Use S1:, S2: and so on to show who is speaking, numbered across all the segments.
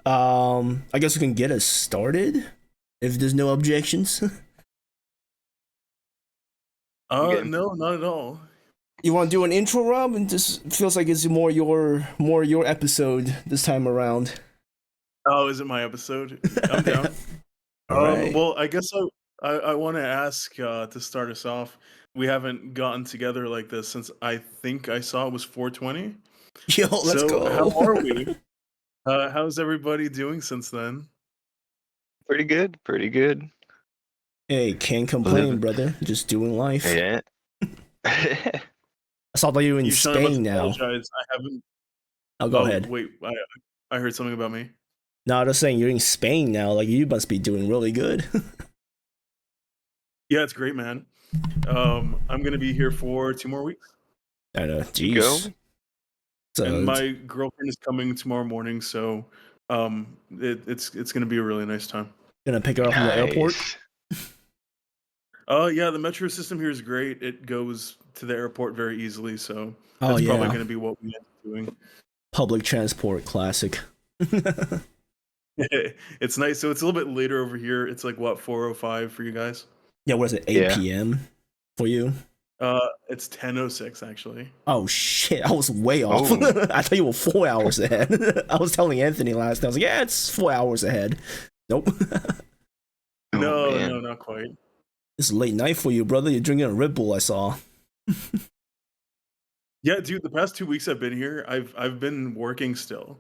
S1: I guess we can get us started if there's no objections.
S2: Good.
S3: No, not at all.
S1: You want to do an intro, Rob? And just feels like it's more your episode this time around.
S3: Oh, is it my episode? I'm down.
S1: All right.
S3: Well, I guess I want to ask to start us off. We haven't gotten together like this since I think I saw it was 420.
S1: Yo, let's
S3: So how
S1: go.
S3: are we? How's everybody doing since then?
S2: Pretty good. Pretty good.
S1: Hey, can't complain,
S2: Living.
S1: brother. Just doing life.
S2: Yeah.
S1: I saw that you were in
S3: You son must
S1: Spain now.
S3: apologize. I haven't.
S1: Oh, go
S3: Oh
S1: ahead.
S3: wait, I heard something about me.
S1: No, I'm just saying you're in Spain now. Like you must be doing really good.
S3: Yeah, it's great, man. I'm gonna be here for 2 more weeks,
S1: I know.
S2: Go.
S1: Jeez. So
S3: and my girlfriend is coming tomorrow morning. So it's gonna be a really nice time.
S1: gonna pick her up from the airport.
S2: Nice.
S3: Yeah, the metro system here is great. It goes to the airport very easily, so
S1: Oh
S3: that's probably
S1: yeah,
S3: going to be what we end up doing.
S1: public transport classic.
S3: It's nice. So it's a little bit later over here. It's like what 4:05 for you guys.
S1: Yeah, what is it? 8
S2: Yeah.
S1: p.m. for you?
S3: It's 10:06 actually.
S1: Oh shit, I was way off.
S2: Oh.
S1: I thought you were 4 hours ahead. I was telling Anthony last night. I was like, yeah, it's 4 hours ahead. Nope.
S2: Oh,
S3: No,
S2: man.
S3: no, not quite.
S1: It's late night for you, brother. You're drinking a Red Bull, I saw.
S3: Yeah, dude. The past 2 weeks I've been here, I've been working still.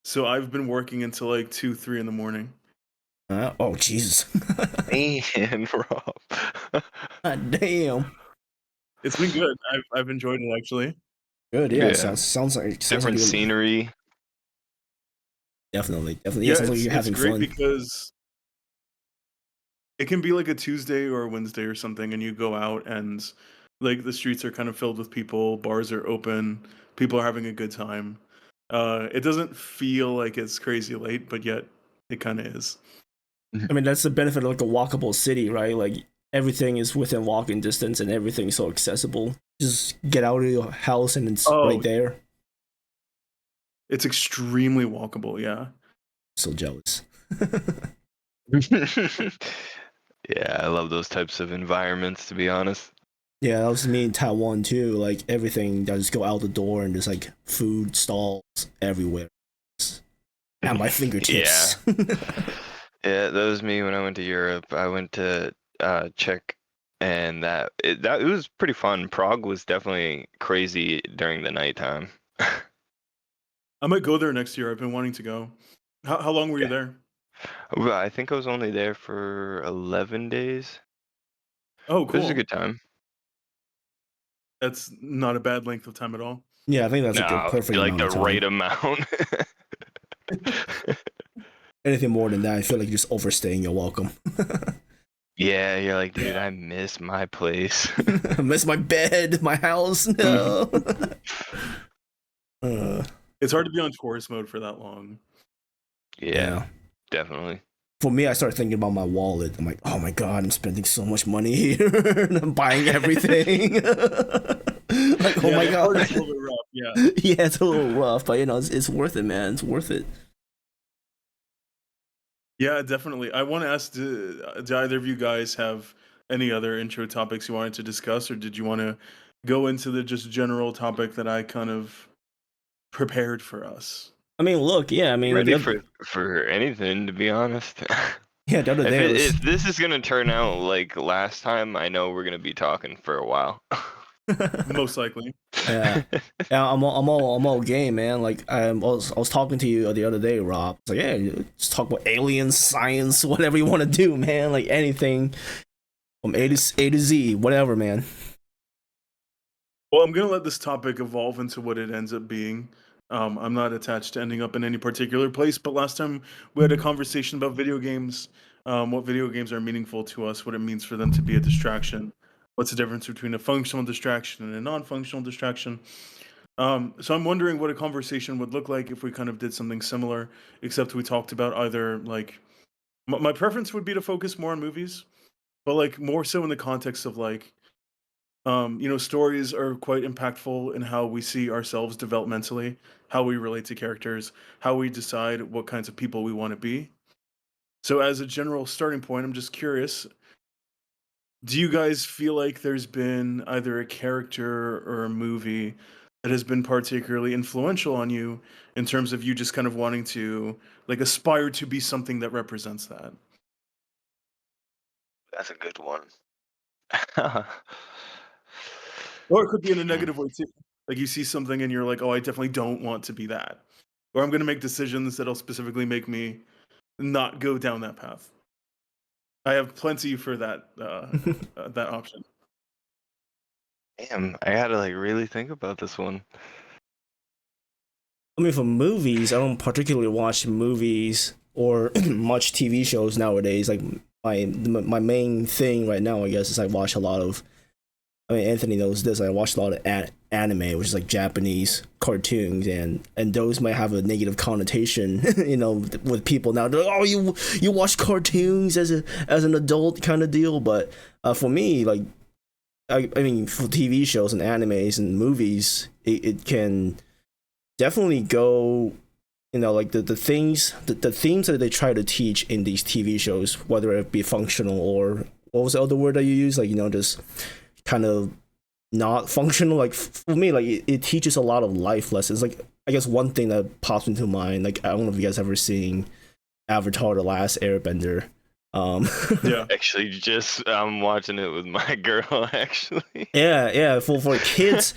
S3: So I've been working until like 2, 3 in the morning.
S1: Oh Jesus.
S2: Man, Rob.
S1: God damn.
S3: It's been good. I've enjoyed it actually.
S1: Good, yeah.
S2: Yeah.
S1: Sounds like
S2: Different
S1: you're-
S2: scenery.
S1: Definitely. Yeah,
S3: Yeah,
S1: sounds like you're
S3: it's
S1: having
S3: great
S1: fun.
S3: because it can be like a Tuesday or a Wednesday or something, and you go out and like the streets are kind of filled with people, bars are open, people are having a good time. It doesn't feel like it's crazy late, but yet it kind of is.
S1: I mean, that's the benefit of like a walkable city, right? Like everything is within walking distance and everything's so accessible. Just get out of your house and it's
S3: Oh.
S1: right there.
S3: It's extremely walkable, yeah.
S1: So jealous.
S2: Yeah, I love those types of environments, to be honest.
S1: Yeah, that was me in Taiwan too. Like everything, I just go out the door and there's like food stalls everywhere. It's at my fingertips.
S2: Yeah, that was me when I went to Europe. I went to Czech, and it was pretty fun. Prague was definitely crazy during the nighttime.
S3: I might go there next year. I've been wanting to go. How long were you there?
S2: Well, I think I was only there for 11 days.
S3: Oh,
S2: It was
S3: cool.
S2: a good time.
S3: That's not a bad length of time at all.
S1: Yeah, I think that's like
S2: No,
S1: a perfect
S2: like
S1: amount
S2: the
S1: of time.
S2: right amount.
S1: Anything more than that, I feel like you're just overstaying your welcome.
S2: Yeah, you're like, dude,
S3: Yeah.
S2: I miss my place.
S1: I miss my bed, my house. No.
S3: It's hard to be on tourist mode for that long.
S2: Yeah, definitely.
S1: For me, I started thinking about my wallet. I'm like, oh my god, I'm spending so much money here. And I'm buying everything. Like, oh
S3: Yeah,
S1: my
S3: that part
S1: god.
S3: is a little bit rough, yeah.
S1: Yeah, it's a little rough, but you know, it's worth it, man. It's worth it.
S3: Yeah, definitely. I want to ask, do either of you guys have any other intro topics you wanted to discuss, or did you want to go into the just general topic that I kind of prepared for us?
S1: I mean, look, yeah, I mean,
S2: Ready
S1: the
S2: for anything, to be honest.
S1: yeah, the other day was,
S2: If this is gonna turn out like last time, I know we're gonna be talking for a while.
S3: Most likely.
S1: yeah, yeah, I'm all game, man. Like, I was talking to you the other day, Rob. It's like, yeah, just talk about aliens, science, whatever you want to do, man. Like anything from A to Z, whatever, man.
S3: Well, I'm going to let this topic evolve into what it ends up being. I'm not attached to ending up in any particular place, but last time we had a conversation about video games, what video games are meaningful to us, what it means for them to be a distraction, what's the difference between a functional distraction and a non-functional distraction. So I'm wondering what a conversation would look like if we kind of did something similar, except we talked about either like my preference would be to focus more on movies, but like more so in the context of like Stories are quite impactful in how we see ourselves developmentally, how we relate to characters, how we decide what kinds of people we want to be. So, as a general starting point, I'm just curious, do you guys feel like there's been either a character or a movie that has been particularly influential on you in terms of you just kind of wanting to like aspire to be something that represents that?
S2: That's a good one.
S3: Or it could be in a
S2: Hmm.
S3: negative way too. Like you see something and you're like, "Oh, I definitely don't want to be that." Or I'm going to make decisions that'll specifically make me not go down that path. I have plenty for that option.
S2: Damn, I gotta like really think about this one.
S1: I mean, for movies, I don't particularly watch movies or much TV shows nowadays. Like my main thing right now, I guess, is I watch a lot of. I mean, Anthony knows this. I watch a lot of anime, which is like Japanese cartoons, and those might have a negative connotation, with people now. They're like, oh, you watch cartoons as an adult kind of deal. But for me, like, I mean, for TV shows and animes and movies, it can definitely go, like the things, the themes that they try to teach in these TV shows, whether it be functional or what was the other word that you use, like, just kind of not functional. Like for me, like it teaches a lot of life lessons. Like I guess one thing that pops into mind, like I don't know if you guys ever seen Avatar: The Last Airbender.
S3: Yeah.
S2: Actually, just I'm watching it with my girl. Actually,
S1: yeah, for kids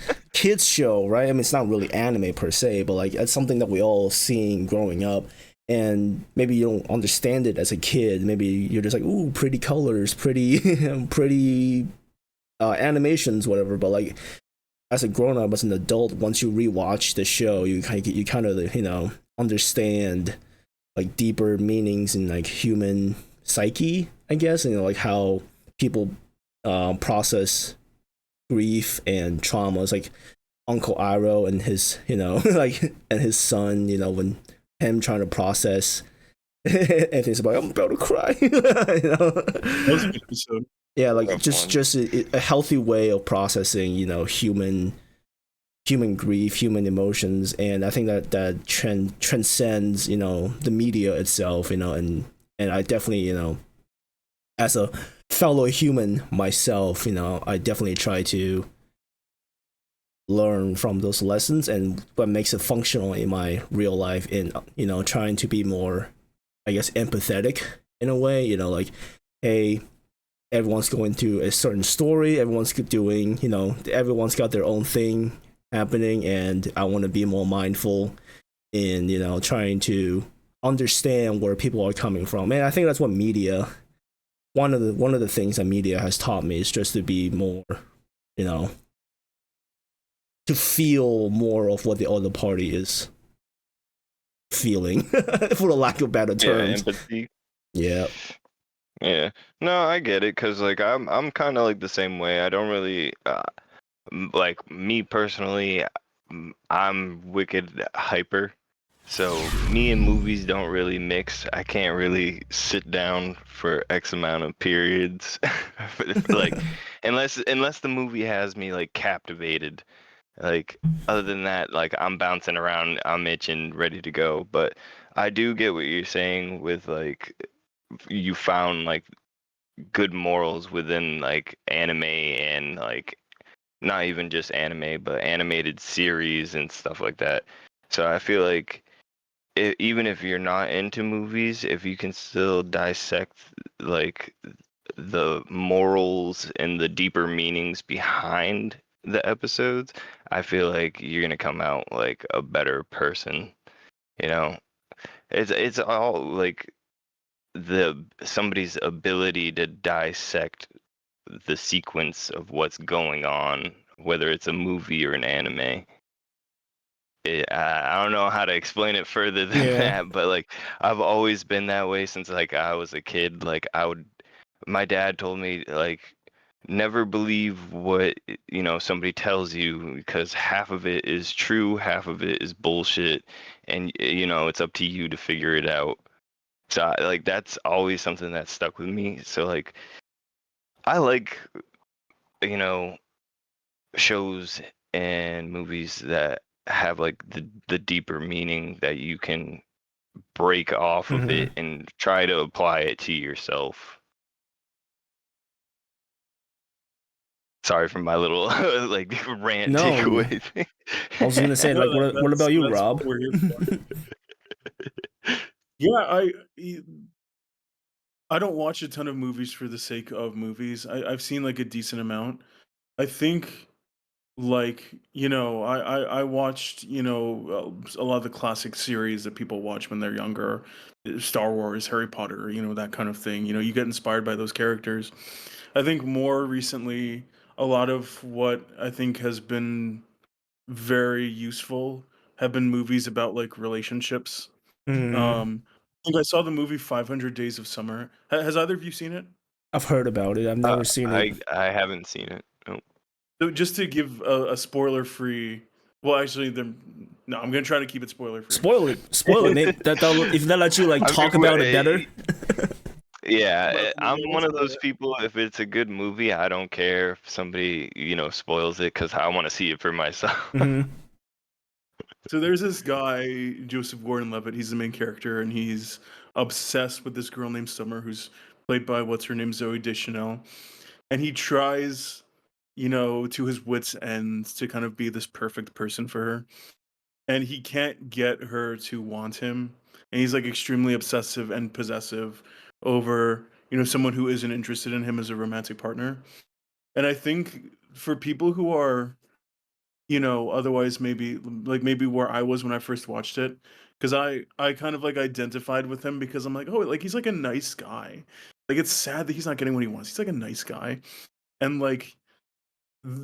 S1: show, right? I mean, it's not really anime per se, but like it's something that we all seen growing up. And maybe you don't understand it as a kid. Maybe you're just like, ooh, pretty colors, pretty, pretty animations, whatever. But like as a grown up, as an adult, once you rewatch the show, you kind of understand like deeper meanings in like human psyche, I guess, like how people process grief and traumas, like Uncle Iroh and his, like, and his son, when him trying to process and he's like, I'm about to cry.
S3: That was a good episode.
S1: Yeah, like
S2: rough one.
S1: just a healthy way of processing, human grief, human emotions, and I think that transcends, the media itself, and I definitely, as a fellow human myself, I definitely try to learn from those lessons and what makes it functional in my real life, in trying to be more, I guess, empathetic in a way, like, hey, everyone's going through a certain story, everyone's doing, everyone's got their own thing happening, and I want to be more mindful in, trying to understand where people are coming from. And I think that's what media, one of the things that media has taught me is just to be more, to feel more of what the other party is feeling, for the lack of better
S2: Yeah,
S1: terms.
S2: empathy.
S1: Yeah.
S2: Yeah, no, I get it, cause like I'm kind of like the same way. I don't really like me personally. I'm wicked hyper, so me and movies don't really mix. I can't really sit down for X amount of periods, like unless the movie has me like captivated. Like other than that, like I'm bouncing around, I'm itching, ready to go. But I do get what you're saying with like you found like good morals within like anime and like not even just anime but animated series and stuff like that. So I feel like even if you're not into movies, if you can still dissect like the morals and the deeper meanings behind the episodes, I feel like you're gonna come out like a better person. You know, it's all like the somebody's ability to dissect the sequence of what's going on, whether it's a movie or an anime. I don't know how to explain it further than
S1: Yeah.
S2: that, but like I've always been that way since like I was a kid. Like my dad told me like never believe what somebody tells you because half of it is true, half of it is bullshit, and it's up to you to figure it out. So like that's always something that stuck with me. So like I like you know shows and movies that have like the deeper meaning that you can break off of
S1: Mhm.
S2: it and try to apply it to yourself. Sorry for my little like rant
S1: No,
S2: takeaway thing.
S1: I was gonna say,
S3: No,
S1: like, what about you,
S3: that's what
S1: Rob?
S3: we're here for. Yeah, I don't watch a ton of movies for the sake of movies. I've seen like a decent amount. I think like I watched a lot of the classic series that people watch when they're younger, Star Wars, Harry Potter, that kind of thing. You get inspired by those characters. I think more recently, a lot of what I think has been very useful have been movies about like relationships.
S1: Mm,
S3: I think I saw the movie 500 Days of Summer. Has either of you seen it?
S1: I've heard about it. I've never seen it.
S2: I haven't seen it. Nope.
S3: So just to give a spoiler free, well, actually, no, I'm gonna try to keep it spoiler free.
S1: Spoil it. Spoil it. Maybe if that lets you like
S2: I
S1: talk
S2: mean,
S1: about it better.
S2: yeah, I'm
S3: Let me
S2: one of
S3: spoil
S2: those
S3: it.
S2: people. If it's a good movie, I don't care if somebody spoils it because I want to see it for myself.
S1: Hmm.
S3: So there's this guy, Joseph Gordon-Levitt. He's the main character, and he's obsessed with this girl named Summer, who's played by what's her name, Zoe Deschanel. And he tries, to his wits' end to kind of be this perfect person for her. And he can't get her to want him. And he's like extremely obsessive and possessive over, someone who isn't interested in him as a romantic partner. And I think for people who are, otherwise maybe where I was when I first watched it, because I kind of like identified with him because I'm like, oh, like he's like a nice guy. Like it's sad that he's not getting what he wants. He's like a nice guy. And like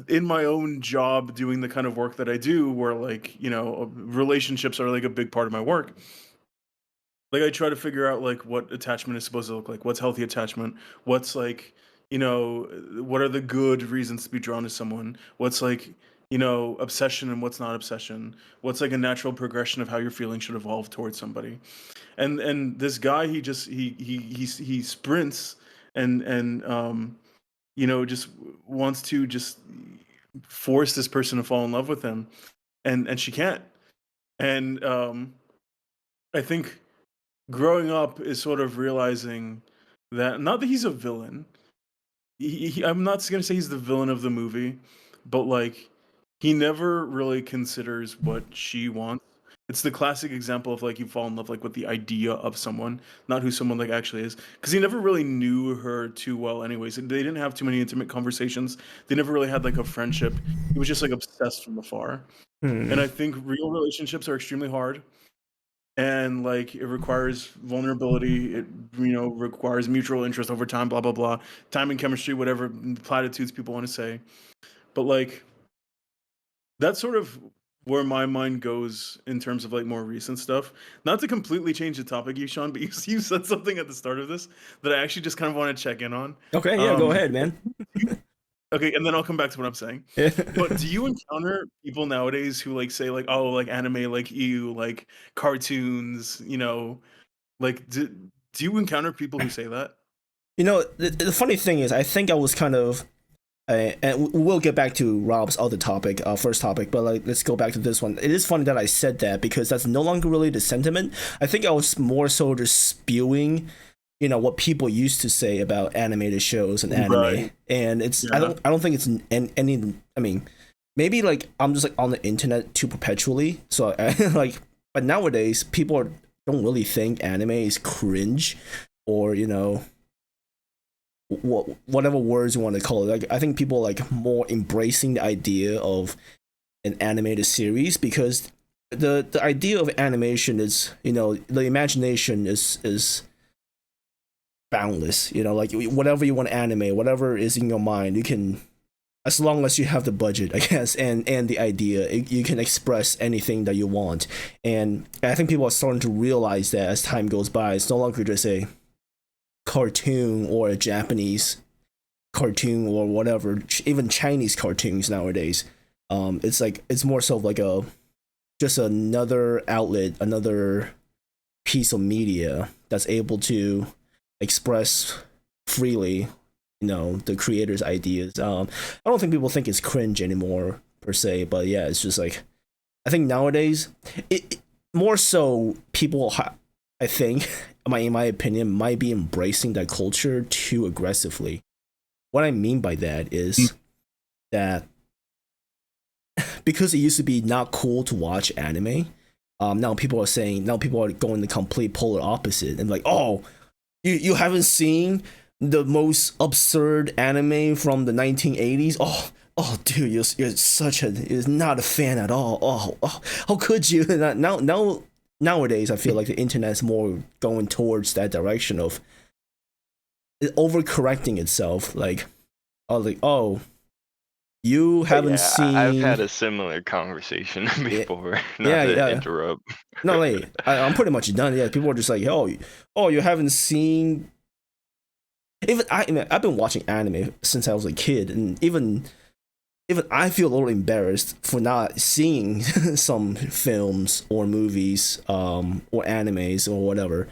S3: in my own job doing the kind of work that I do where like, relationships are like a big part of my work. Like I try to figure out like what attachment is supposed to look like. What's healthy attachment? What's like, what are the good reasons to be drawn to someone? What's like, obsession and what's not obsession? What's like a natural progression of how your feelings should evolve towards somebody? And this guy he just he sprints and just wants to just force this person to fall in love with him, and she can't. And I think growing up is sort of realizing that not that he's a villain. I'm not gonna say he's the villain of the movie, but like he never really considers what she wants. It's the classic example of like you fall in love like with the idea of someone, not who someone like actually is. Because he never really knew her too well, anyways. They didn't have too many intimate conversations. They never really had like a friendship. He was just like obsessed from afar. And
S1: Hmm.
S3: I think real relationships are extremely hard and like it requires vulnerability, it requires mutual interest over time, blah blah blah, time and chemistry, whatever platitudes people want to say. But like that's sort of where my mind goes in terms of like more recent stuff. Not to completely change the topic, you Sean, but you said something at the start of this that I actually just kind of want to check in on.
S1: Okay, yeah, go
S3: um
S1: ahead, man.
S3: okay, and then I'll come back to what I'm saying.
S1: Yeah.
S3: But do you encounter people nowadays who like say like, oh, like anime, like EU, like cartoons, like, do you encounter people who say that?
S1: The funny thing is, I think I was kind of, and we'll get back to Rob's other topic, first topic, but like let's go back to this one. It is funny that I said that because that's no longer really the sentiment. I think I was more so just spewing, what people used to say about animated shows and anime,
S3: Right.
S1: and
S3: Yeah.
S1: I don't think it's any. I mean, maybe like I'm just like on the internet too perpetually, so like, but nowadays don't really think anime is cringe, or whatever words you want to call it. Like I think people like more embracing the idea of an animated series because the idea of animation is the imagination is boundless. Like whatever you want to animate, whatever is in your mind, you can, as long as you have the budget, I guess, and the idea, you can express anything that you want. And I think people are starting to realize that as time goes by, it's no longer just a cartoon or a Japanese cartoon or whatever, even Chinese cartoons nowadays. It's like it's more so like a just another outlet, another piece of media that's able to express freely, the creators' ideas. I don't think people think it's cringe anymore per se, but yeah, it's just like I think nowadays it more so people I think in my opinion might be embracing that culture too aggressively. What I mean by that is that because it used to be not cool to watch anime, now people are going the complete polar opposite and like, oh, you haven't seen the most absurd anime from the 1980s? Oh, dude, you're not a fan at all. Oh, how could you? Nowadays, I feel like the internet's more going towards that direction of overcorrecting itself. Like, you haven't seen.
S2: I've had a similar conversation before. Not to interrupt.
S1: No, like I'm pretty much done. Yeah, people are just like, oh, you haven't seen. I've been watching anime since I was a kid, and even I feel a little embarrassed for not seeing some films or movies, or animes or whatever.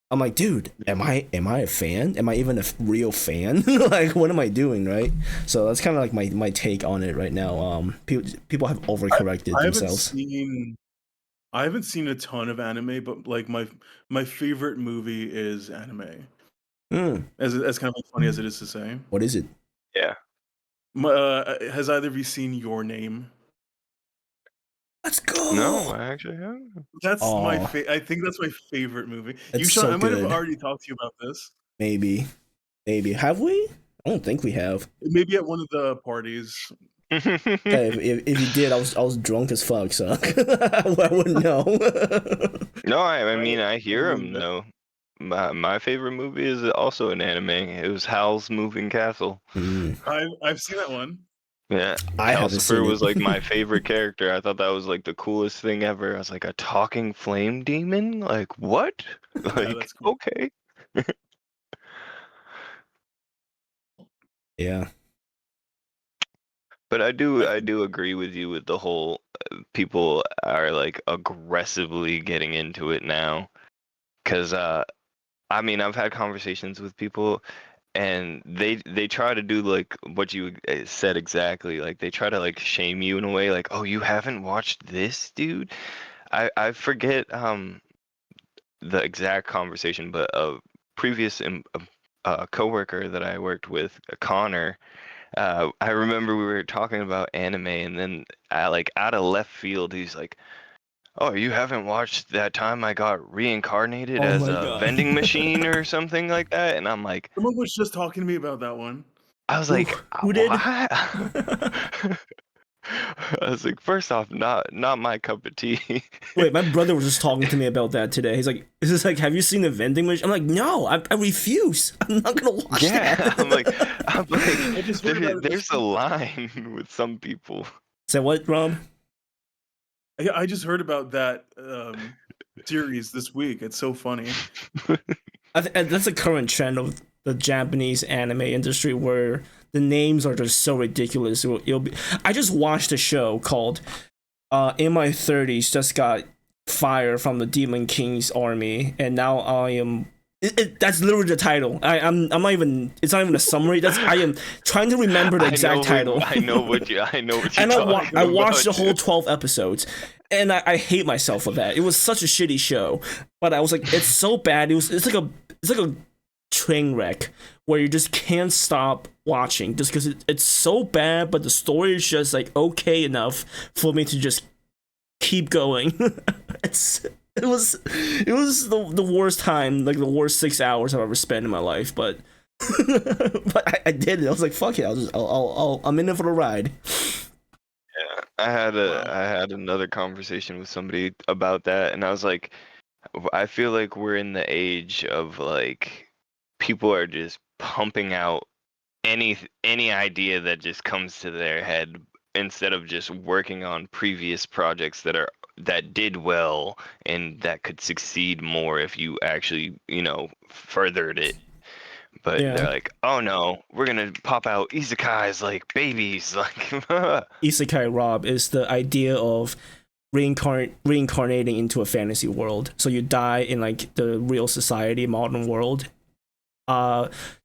S1: I'm like, dude, am I a fan? Am I even a real fan? Like, what am I doing, right? So that's kind of like my take on it right now. People have overcorrected themselves.
S3: I haven't seen a ton of anime, but like my favorite movie is anime. As kind of like funny as it is to say.
S1: What is it?
S2: Yeah.
S3: Has either of you seen Your Name?
S1: Let's go.
S2: No, I actually haven't.
S3: That's I think that's my favorite movie.
S1: I
S3: might have already talked to you about this.
S1: Maybe. Have we? I don't think we have.
S3: Maybe at one of the parties.
S1: If you did, I was drunk as fuck, so I wouldn't know.
S2: No, I mean I hear him though. My favorite movie is also an anime. It was Howl's Moving Castle.
S3: I've seen that one.
S2: Yeah, Calcifer was like my favorite character. I thought that was like the coolest thing ever. I was like, a talking flame demon? Like, what? Like, that's cool. Okay.
S1: Yeah.
S2: But I do agree with you with the whole people are like aggressively getting into it now. Cause I mean, I've had conversations with people and they try to do like what you said exactly. Like they try to like shame you in a way, like, oh, you haven't watched this, dude. I forget the exact conversation, but a previous coworker that I worked with, Connor, I remember we were talking about anime, and then like out of left field, he's like, oh, you haven't watched that time I got reincarnated as a vending machine or something like that? And I'm like,
S3: someone was just talking to me about that one.
S2: I was like,
S1: who did?
S2: I was like, first off, not my cup of tea.
S1: Wait, my brother was just talking to me about that today. He's like, "Is this like, have you seen the vending machine?" I'm like, "No, I refuse. I'm not gonna watch that."
S2: I'm like, there's a line with some people.
S1: Say what, Rob?
S3: I just heard about that series this week. It's so funny.
S1: That's a current trend of the Japanese anime industry where the names are just so ridiculous. I just watched a show called In My 30s, just got fired from the Demon King's army, and now I am. That's literally the title. I'm not even. It's not even a summary. I am trying to remember the exact title.
S2: I know what you're. And
S1: I watched the whole 12 episodes, and I hate myself for that. It was such a shitty show, but I was like, it's so bad. It's like a train wreck where you just can't stop watching just because it's so bad, but the story is just like okay enough for me to just keep going. It was the worst time, like the worst 6 hours I've ever spent in my life, but but I did it. I was like, fuck it, I'm in it for the ride.
S2: Yeah, I had another conversation with somebody about that, and I was like, I feel like we're in the age of like people are just pumping out any idea that just comes to their head instead of just working on previous projects that did well and that could succeed more if you actually, furthered it. But they're like, oh no, we're gonna pop out isekais like babies. Like
S1: Isekai, Rob, is the idea of reincarnating into a fantasy world. So you die in like the real society, modern world.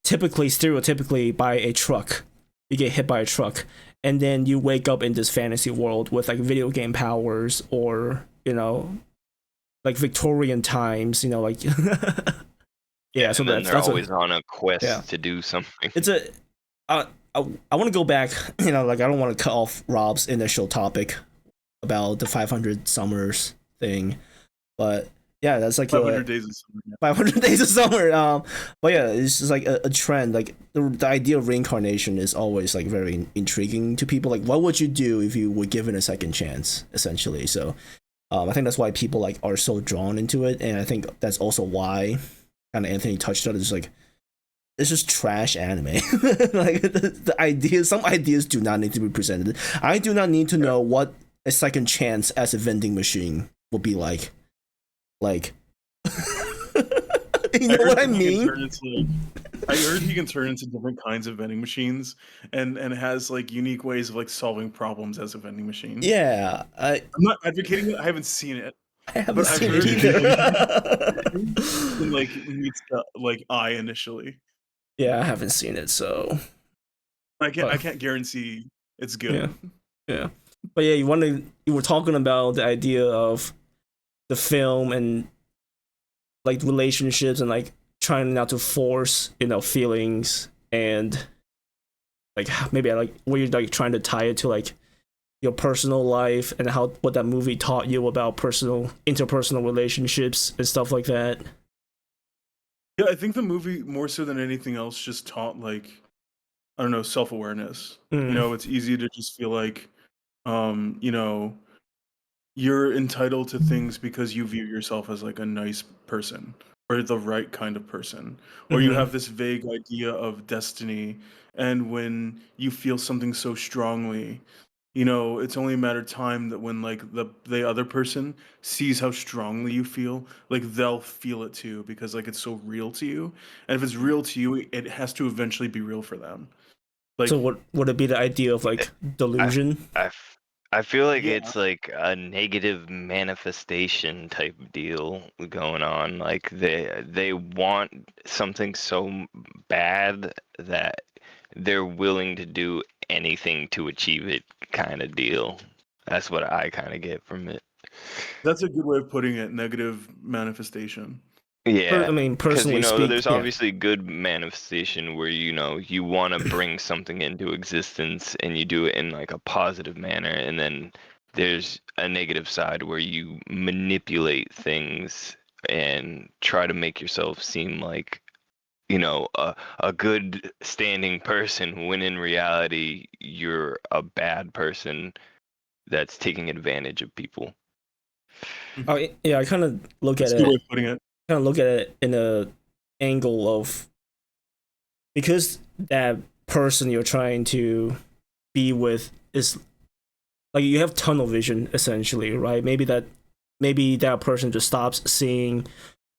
S1: typically, stereotypically, by a truck. You get hit by a truck, and then you wake up in this fantasy world with like video game powers, or like Victorian times. Like yeah. So
S2: And then they're
S1: that's
S2: always on a quest
S1: Yeah.
S2: to do something.
S1: it's a. I want to go back. Like I don't want to cut off Rob's initial topic about the 500 summers thing, but yeah, that's like
S3: 500 days of summer.
S1: 500 days of summer. But yeah, it's just like a trend. Like the idea of reincarnation is always like very intriguing to people. Like, what would you do if you were given a second chance, essentially? So, I think that's why people like are so drawn into it, and I think that's also why kind of Anthony touched on it. It's like it's just trash anime. Like the ideas, some ideas do not need to be presented. I do not need to know what a second chance as a vending machine will be like. Like, you know what I mean?
S3: I heard he can turn into different kinds of vending machines, and has like unique ways of like solving problems as a vending machine.
S1: Yeah,
S3: I'm not advocating it. I haven't seen it.
S1: I haven't
S3: But I've
S1: seen
S3: heard
S1: it
S3: it
S1: either.
S3: and like meets the like eye initially.
S1: Yeah, I haven't seen it, so
S3: I
S1: But-
S3: can't guarantee it's good.
S1: yeah. But yeah, you were talking about the idea of the film and like relationships and like trying not to force feelings, and like maybe like where you're like trying to tie it to like your personal life and how what that movie taught you about interpersonal relationships and stuff like that.
S3: Yeah, I think the movie more so than anything else just taught like I don't know, self-awareness.
S1: Mm.
S3: You know, it's easy to just feel like you know, you're entitled to things because you view yourself as like a nice person or the right kind of person, or you
S1: Mhm.
S3: have this vague idea of destiny, and when you feel something so strongly, it's only a matter of time that when like the other person sees how strongly you feel, like they'll feel it too because like it's so real to you, and if it's real to you, it has to eventually be real for them. Like
S1: So what would it be the idea of like delusion?
S2: I feel like
S3: Yeah.
S2: it's like a negative manifestation type deal going on. Like they want something so bad that they're willing to do anything to achieve it, kind of deal. That's what I kind of get from it.
S3: that's a good way of putting it, negative manifestation.
S2: Yeah.
S1: I mean,
S2: Because
S1: personally speaking,
S2: there's
S1: yeah.
S2: obviously good manifestation where you want to bring something into existence and you do it in like a positive manner, and then there's a negative side where you manipulate things and try to make yourself seem like a good standing person when in reality you're a bad person that's taking advantage of people.
S1: Oh, yeah, I kind of look
S3: That's
S1: at
S3: a good way
S1: it.
S3: of putting it.
S1: Kind of look at it in a angle of because that person you're trying to be with is like you have tunnel vision essentially, right? Maybe that person just stops seeing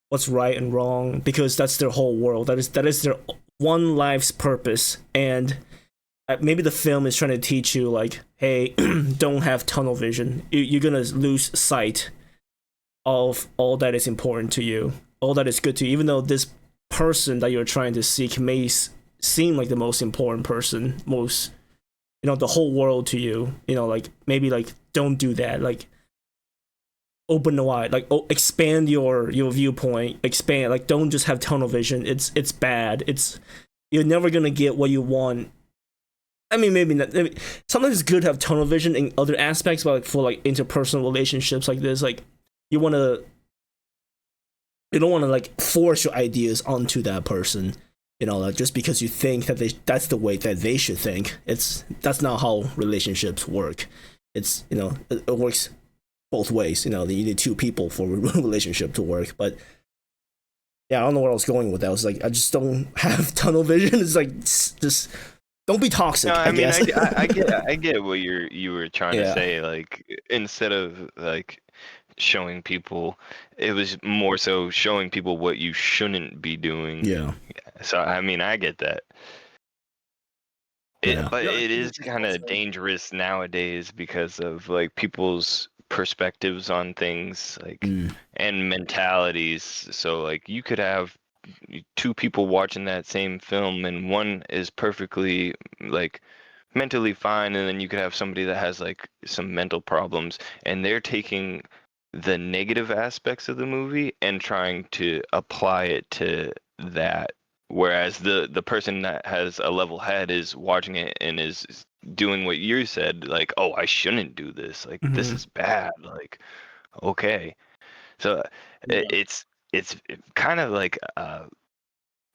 S1: what's right and wrong because that's their whole world. That is their one life's purpose, and maybe the film is trying to teach you like, hey, don't have tunnel vision. You're gonna lose sight of all that is important to you, all that is good to you, even though this person that you're trying to seek may seem like the most important person, most the whole world to you. Like maybe like don't do that. Like open the wide, like expand your viewpoint, expand. Like don't just have tunnel vision. It's bad. You're never gonna get what you want. I mean, maybe not. Sometimes it's good to have tunnel vision in other aspects, but like for like interpersonal relationships like this, like you don't want to like force your ideas onto that person, like just because you think that that's the way that they should think. That's not how relationships work. It's it works both ways. You need two people for a relationship to work. But yeah, I don't know where I was going with that. I was like, I just don't have tunnel vision. It's like just don't be toxic.
S2: No, I mean,
S1: guess.
S2: I get what you were trying to say. Like instead of like showing people, it was more so showing people what you shouldn't be doing.
S1: Yeah.
S2: So I mean, I get that.
S1: Yeah.
S2: But
S3: Yeah, I
S2: it
S3: think
S2: is
S3: it's
S2: kind of
S3: also-
S2: dangerous nowadays because of like people's perspectives on things, like
S1: Mm.
S2: and mentalities. So like you could have two people watching that same film, and one is perfectly like mentally fine, and then you could have somebody that has like some mental problems, and they're taking the negative aspects of the movie and trying to apply it to that, whereas the person that has a level head is watching it and is doing what you said, like, oh, I shouldn't do this, like this
S1: Mm-hmm.
S2: is bad, like, okay. So
S3: Yeah.
S2: it's kind of like a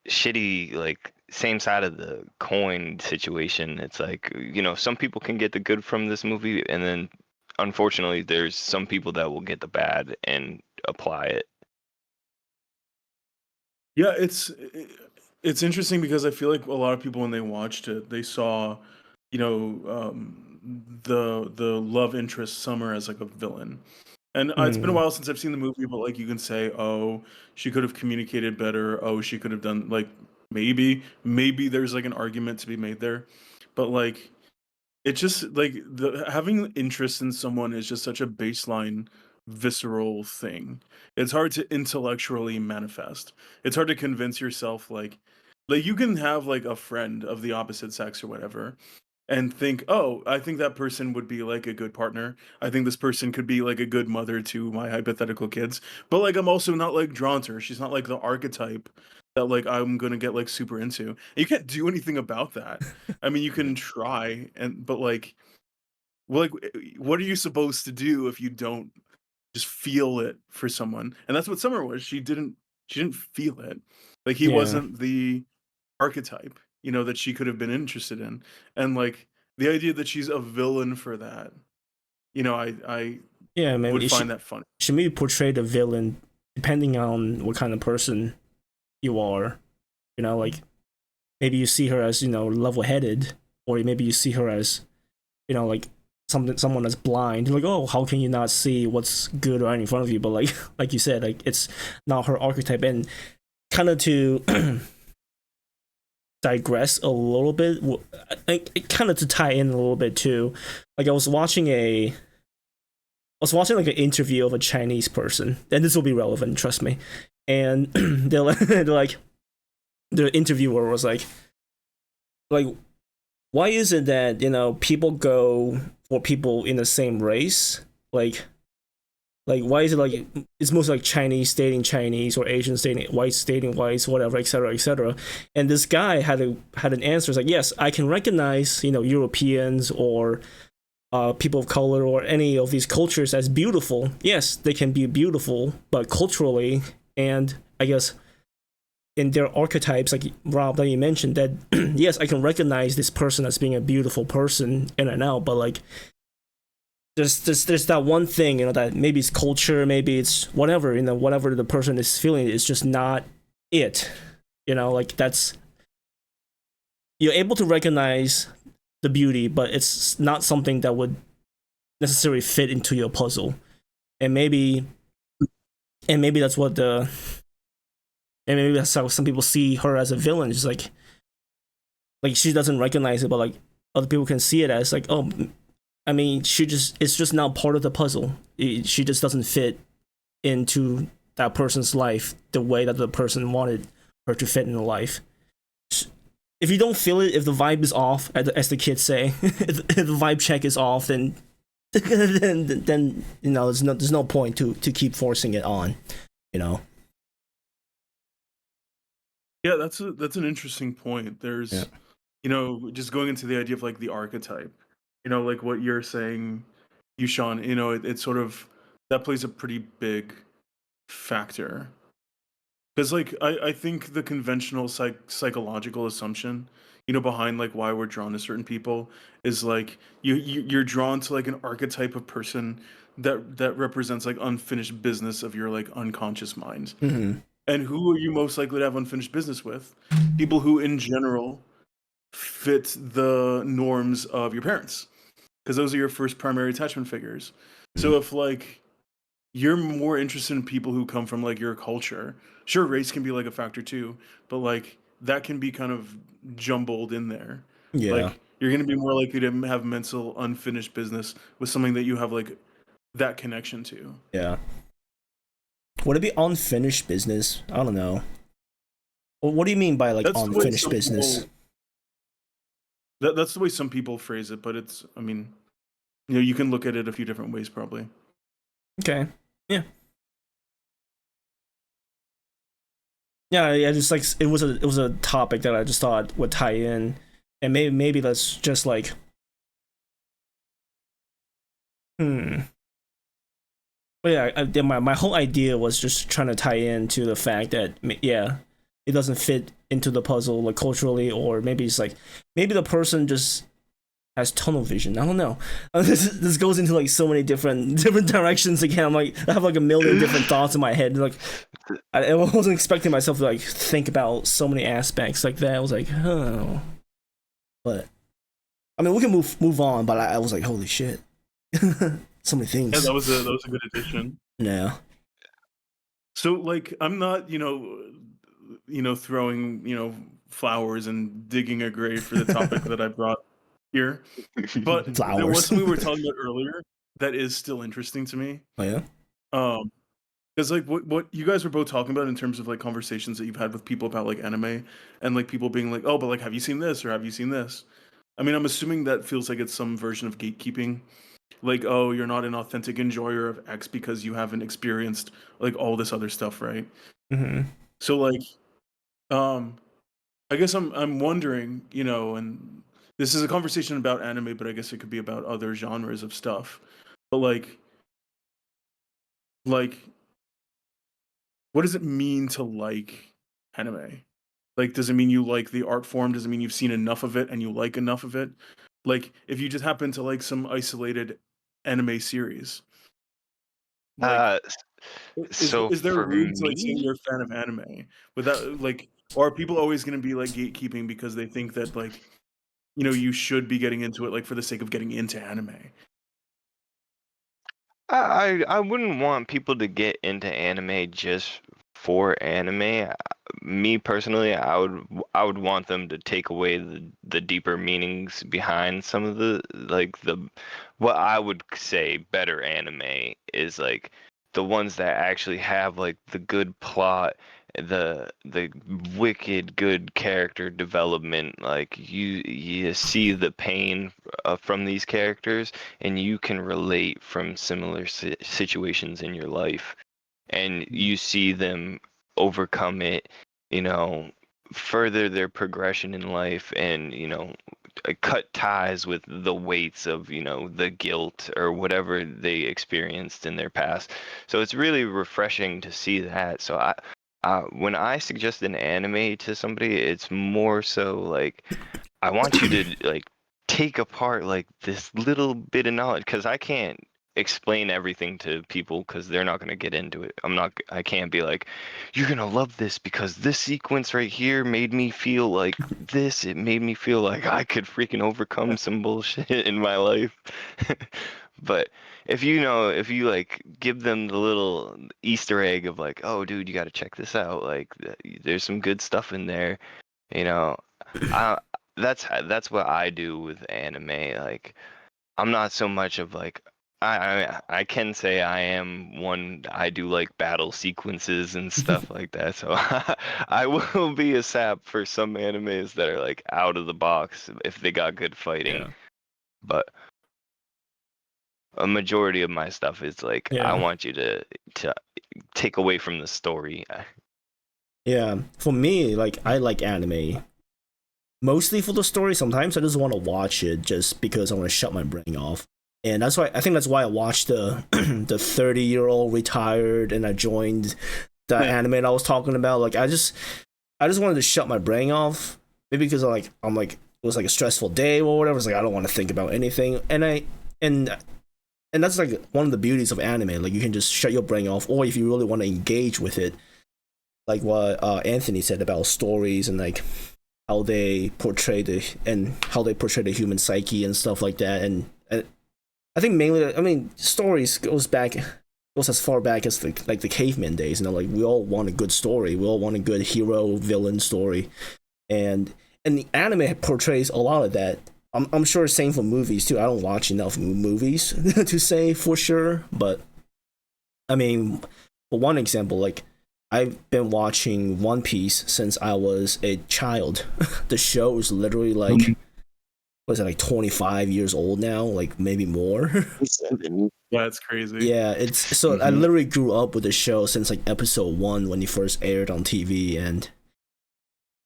S2: shitty, like same side of the coin situation. It's like, some people can get the good from this movie, and then unfortunately there's some people that will get the bad and apply it.
S3: Yeah, it's interesting because I feel like a lot of people when they watched it, they saw, the love interest Summer as like a villain. And it's been a
S1: Mm.
S3: while since I've seen the movie, but like you can say, oh, she could have communicated better. Oh, she could have done like maybe there's like an argument to be made there, but like it just like the having interest in someone is just such a baseline visceral thing. It's hard to intellectually manifest. It's hard to convince yourself like you can have like a friend of the opposite sex or whatever and think, "Oh, I think that person would be like a good partner. I think this person could be like a good mother to my hypothetical kids." But like I'm also not like drawn to her. She's not like the archetype that like I'm going to get like super into. You can't do anything about that. I mean, you can try but like what are you supposed to do if you don't just feel it for someone? And that's what Summer was. She didn't feel it. Like he
S1: Yeah.
S3: wasn't the archetype, that she could have been interested in. And like the idea that she's a villain for that, I
S1: Yeah, man.
S3: would find that funny.
S1: She maybe portray the villain depending on what kind of person you are. Like maybe you see her as level headed, or maybe you see her as like someone that's blind. You're like, oh, how can you not see what's good right in front of you? But like like you said, like it's not her archetype. And kind of to digress a little bit, kind of to tie in a little bit too. Like I was watching like an interview of a Chinese person, and this will be relevant, trust me. And they're like, the interviewer was like, why is it that people go for people in the same race? Like why is it like it's most like Chinese dating Chinese or Asian dating whites dating whites, whatever, etc., etc. And this guy had an answer. It's like, yes, I can recognize Europeans or people of color or any of these cultures as beautiful. Yes, they can be beautiful, but culturally and I guess in their archetypes, like Rob that you mentioned, that yes, I can recognize this person as being a beautiful person in and out, but like there's that one thing, that maybe it's culture, maybe it's whatever, whatever the person is feeling is just not it. Like that's, you're able to recognize the beauty, but it's not something that would necessarily fit into your puzzle. And maybe that's what and maybe that's how some people see her as a villain. It's like she doesn't recognize it, but like other people can see it as like, oh, I mean, it's just now part of the puzzle. She just doesn't fit into that person's life the way that the person wanted her to fit in the life. If you don't feel it, if the vibe is off, as the kids say, if the vibe check is off, then there's no point to keep forcing it on.
S3: Yeah, that's an interesting point. There's, just going into the idea of like the archetype, like what you're saying, you Sean, it's sort of that plays a pretty big factor because like I think the conventional psychological assumption, behind like why we're drawn to certain people is like you're drawn to like an archetype of person that represents like unfinished business of your like unconscious mind.
S1: Mm-hmm.
S3: And who are you most likely to have unfinished business with? People who, in general, fit the norms of your parents, because those are your first primary attachment figures. So if like you're more interested in people who come from like your culture, sure, race can be like a factor too, but like that can be kind of jumbled in there.
S1: Yeah.
S3: Like you're going to be more likely to have mental unfinished business with something that you have like that connection to.
S1: Yeah. Would it be unfinished business? I don't know. What do you mean by like
S3: That's the way
S1: unfinished
S3: some
S1: business?
S3: people. That's the way some people phrase it, but it's. I mean, you can look at it a few different ways, probably.
S1: Okay. Yeah. Yeah, yeah, just like it was a topic that I just thought would tie in, and maybe that's just like, hmm. But yeah, my whole idea was just trying to tie into the fact that yeah, it doesn't fit into the puzzle like culturally, or maybe it's like maybe the person just has tunnel vision. I don't know. This goes into like so many different directions again. I'm like I have like a million different thoughts in my head. Like I wasn't expecting myself to like think about so many aspects like that. I was like, oh, but I mean we can move on. But I was like, holy shit, so many things.
S3: Yeah, that was a good addition.
S1: Yeah.
S3: So like, I'm not throwing flowers and digging a grave for the topic that I brought here, but there
S1: Flowers.
S3: was something we were talking about earlier that is still interesting to me.
S1: Oh yeah.
S3: Because like what you guys were both talking about in terms of like conversations that you've had with people about like anime, and like people being like, oh, but like, have you seen this or have you seen this? I mean, I'm assuming that feels like it's some version of gatekeeping. Like, oh, you're not an authentic enjoyer of X because you haven't experienced like all this other stuff, right?
S1: Mm-hmm.
S3: So like, I guess I'm wondering, and this is a conversation about anime, but I guess it could be about other genres of stuff. But like, what does it mean to like anime? Like, does it mean you like the art form? Does it mean you've seen enough of it and you like enough of it? Like, if you just happen to like some isolated anime series, like,
S2: Uh, so
S3: is there
S2: for
S3: room to like say
S2: me,
S3: you're a fan of anime without like, or are people always going to be like gatekeeping because they think that like, you should be getting into it like for the sake of getting into anime?
S2: I wouldn't want people to get into anime just for anime. Me personally, I would want them to take away the deeper meanings behind some of the like the what I would say better anime is like the ones that actually have like the good plot, the wicked good character development. Like you see the pain from these characters, and you can relate from similar situations in your life, and you see them overcome it, you know, further their progression in life, and cut ties with the weights of the guilt or whatever they experienced in their past. So it's really refreshing to see that. So when I suggest an anime to somebody, it's more so like I want you to like take apart like this little bit of knowledge, because I can't explain everything to people because they're not going to get into it. I can't be like, you're going to love this because this sequence right here made me feel like this. It made me feel like I could freaking overcome some bullshit in my life. But if if you like give them the little Easter egg of like, oh dude, you got to check this out. Like there's some good stuff in there, you know. I that's what I do with anime. Like I'm not so much of like I can say I am one. I do like battle sequences and stuff like that. So I will be a sap for some animes that are like out of the box if they got good fighting.
S1: Yeah.
S2: But a majority of my stuff is like I
S1: Yeah.
S2: want you to take away from the story.
S1: Yeah. For me, like I like anime mostly for the story. Sometimes I just want to watch it just because I want to shut my brain off. And that's why I think that's why I watched the the 30-year-old retired and I joined the anime I was talking about. Like I just wanted to shut my brain off. Maybe because I'm like it was like a stressful day or whatever. It's like I don't want to think about anything. And that's like one of the beauties of anime. Like you can just shut your brain off, or if you really want to engage with it, like what Anthony said about stories and like how they portray the human psyche and stuff like that. And I think mainly, I mean, stories goes as far back as the caveman days. Like we all want a good story. We all want a good hero villain story, and the anime portrays a lot of that. I'm sure same for movies too. I don't watch enough movies to say for sure, but I mean, for one example, like I've been watching One Piece since I was a child. The show is literally like, was it like 25 years old now? Like maybe more.
S3: Yeah, it's crazy.
S1: Yeah, it's so I literally grew up with the show since like episode 1 when it first aired on TV, and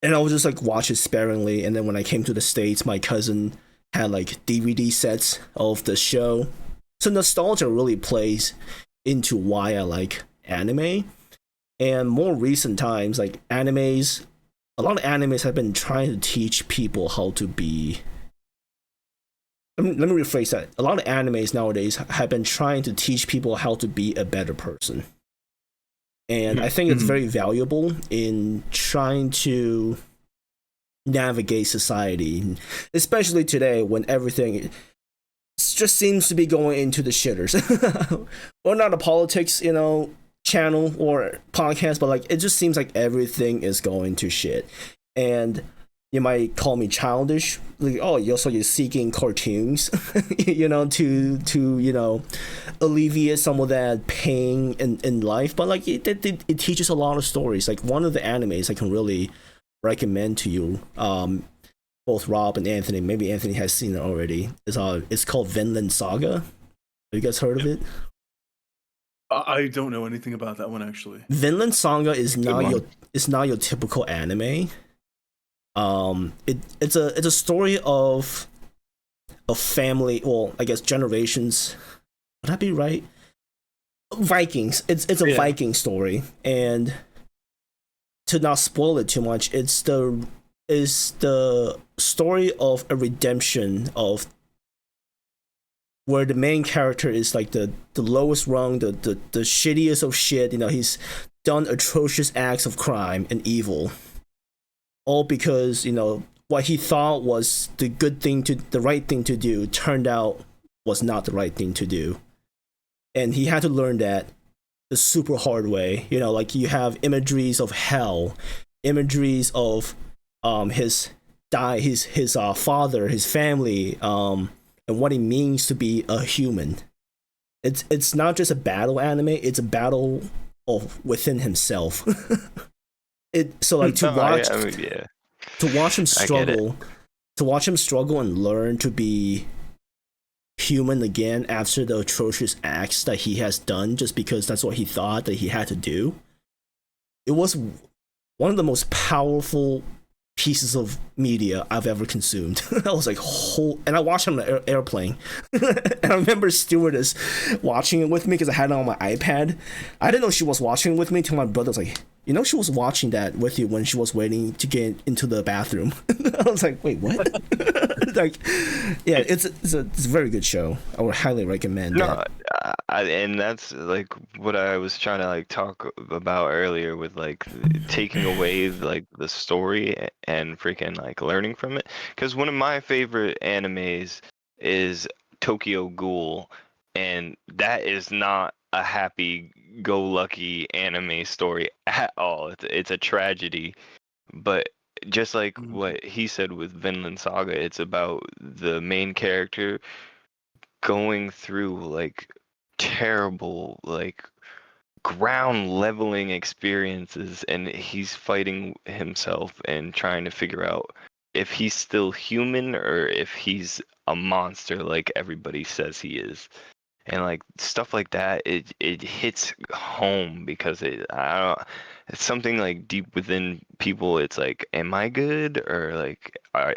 S1: I would just like watch it sparingly. And then when I came to the States, my cousin had like DVD sets of the show. So nostalgia really plays into why I like anime. And more recent times, like a lot of animes have been trying to teach people how to be. Let me rephrase that. A lot of animes nowadays have been trying to teach people how to be a better person. And I think it's very valuable in trying to navigate society, especially today when everything just seems to be going into the shitters. Or not a politics, channel or podcast, but like it just seems like everything is going to shit. And you might call me childish, like, oh, you're seeking cartoons, to alleviate some of that pain in life. But like it teaches a lot of stories. Like one of the animes I can really recommend to you, both Rob and Anthony. Maybe Anthony has seen it already. It's called Vinland Saga. Have you guys heard of it?
S3: I don't know anything about that one actually.
S1: Vinland Saga is not your typical anime. It's a story of a family, well, I guess generations. Would that be right? Vikings. It's a Viking story, and to not spoil it too much, it's the story of a redemption of where the main character is like the lowest rung, the shittiest of shit. He's done atrocious acts of crime and evil, all because what he thought was the right thing to do turned out was not the right thing to do, and he had to learn that the super hard way. Like you have imageries of hell, imageries of his father, his family, and what it means to be a human. It's not just a battle anime; it's a battle within himself. To watch him struggle, and learn to be human again after the atrocious acts that he has done, just because that's what he thought that he had to do. It was one of the most powerful pieces of media I've ever consumed. I was like, and I watched it on the airplane. And I remember stewardess watching it with me because I had it on my iPad. I didn't know she was watching it with me until my brother was like, she was watching that with you when she was waiting to get into the bathroom. I was like, wait, what? Like, yeah, it's a very good show. I would highly recommend it.
S2: And that's like what I was trying to like talk about earlier with like taking away like the story and freaking like learning from it. Because one of my favorite animes is Tokyo Ghoul, and that is not a happy-go-lucky anime story at all. It's a tragedy, but just like what he said with Vinland Saga, it's about the main character going through like terrible like ground leveling experiences, and he's fighting himself and trying to figure out if he's still human or if he's a monster like everybody says he is. And like stuff like that, it hits home because it's something like deep within people. It's like, am I good, or like are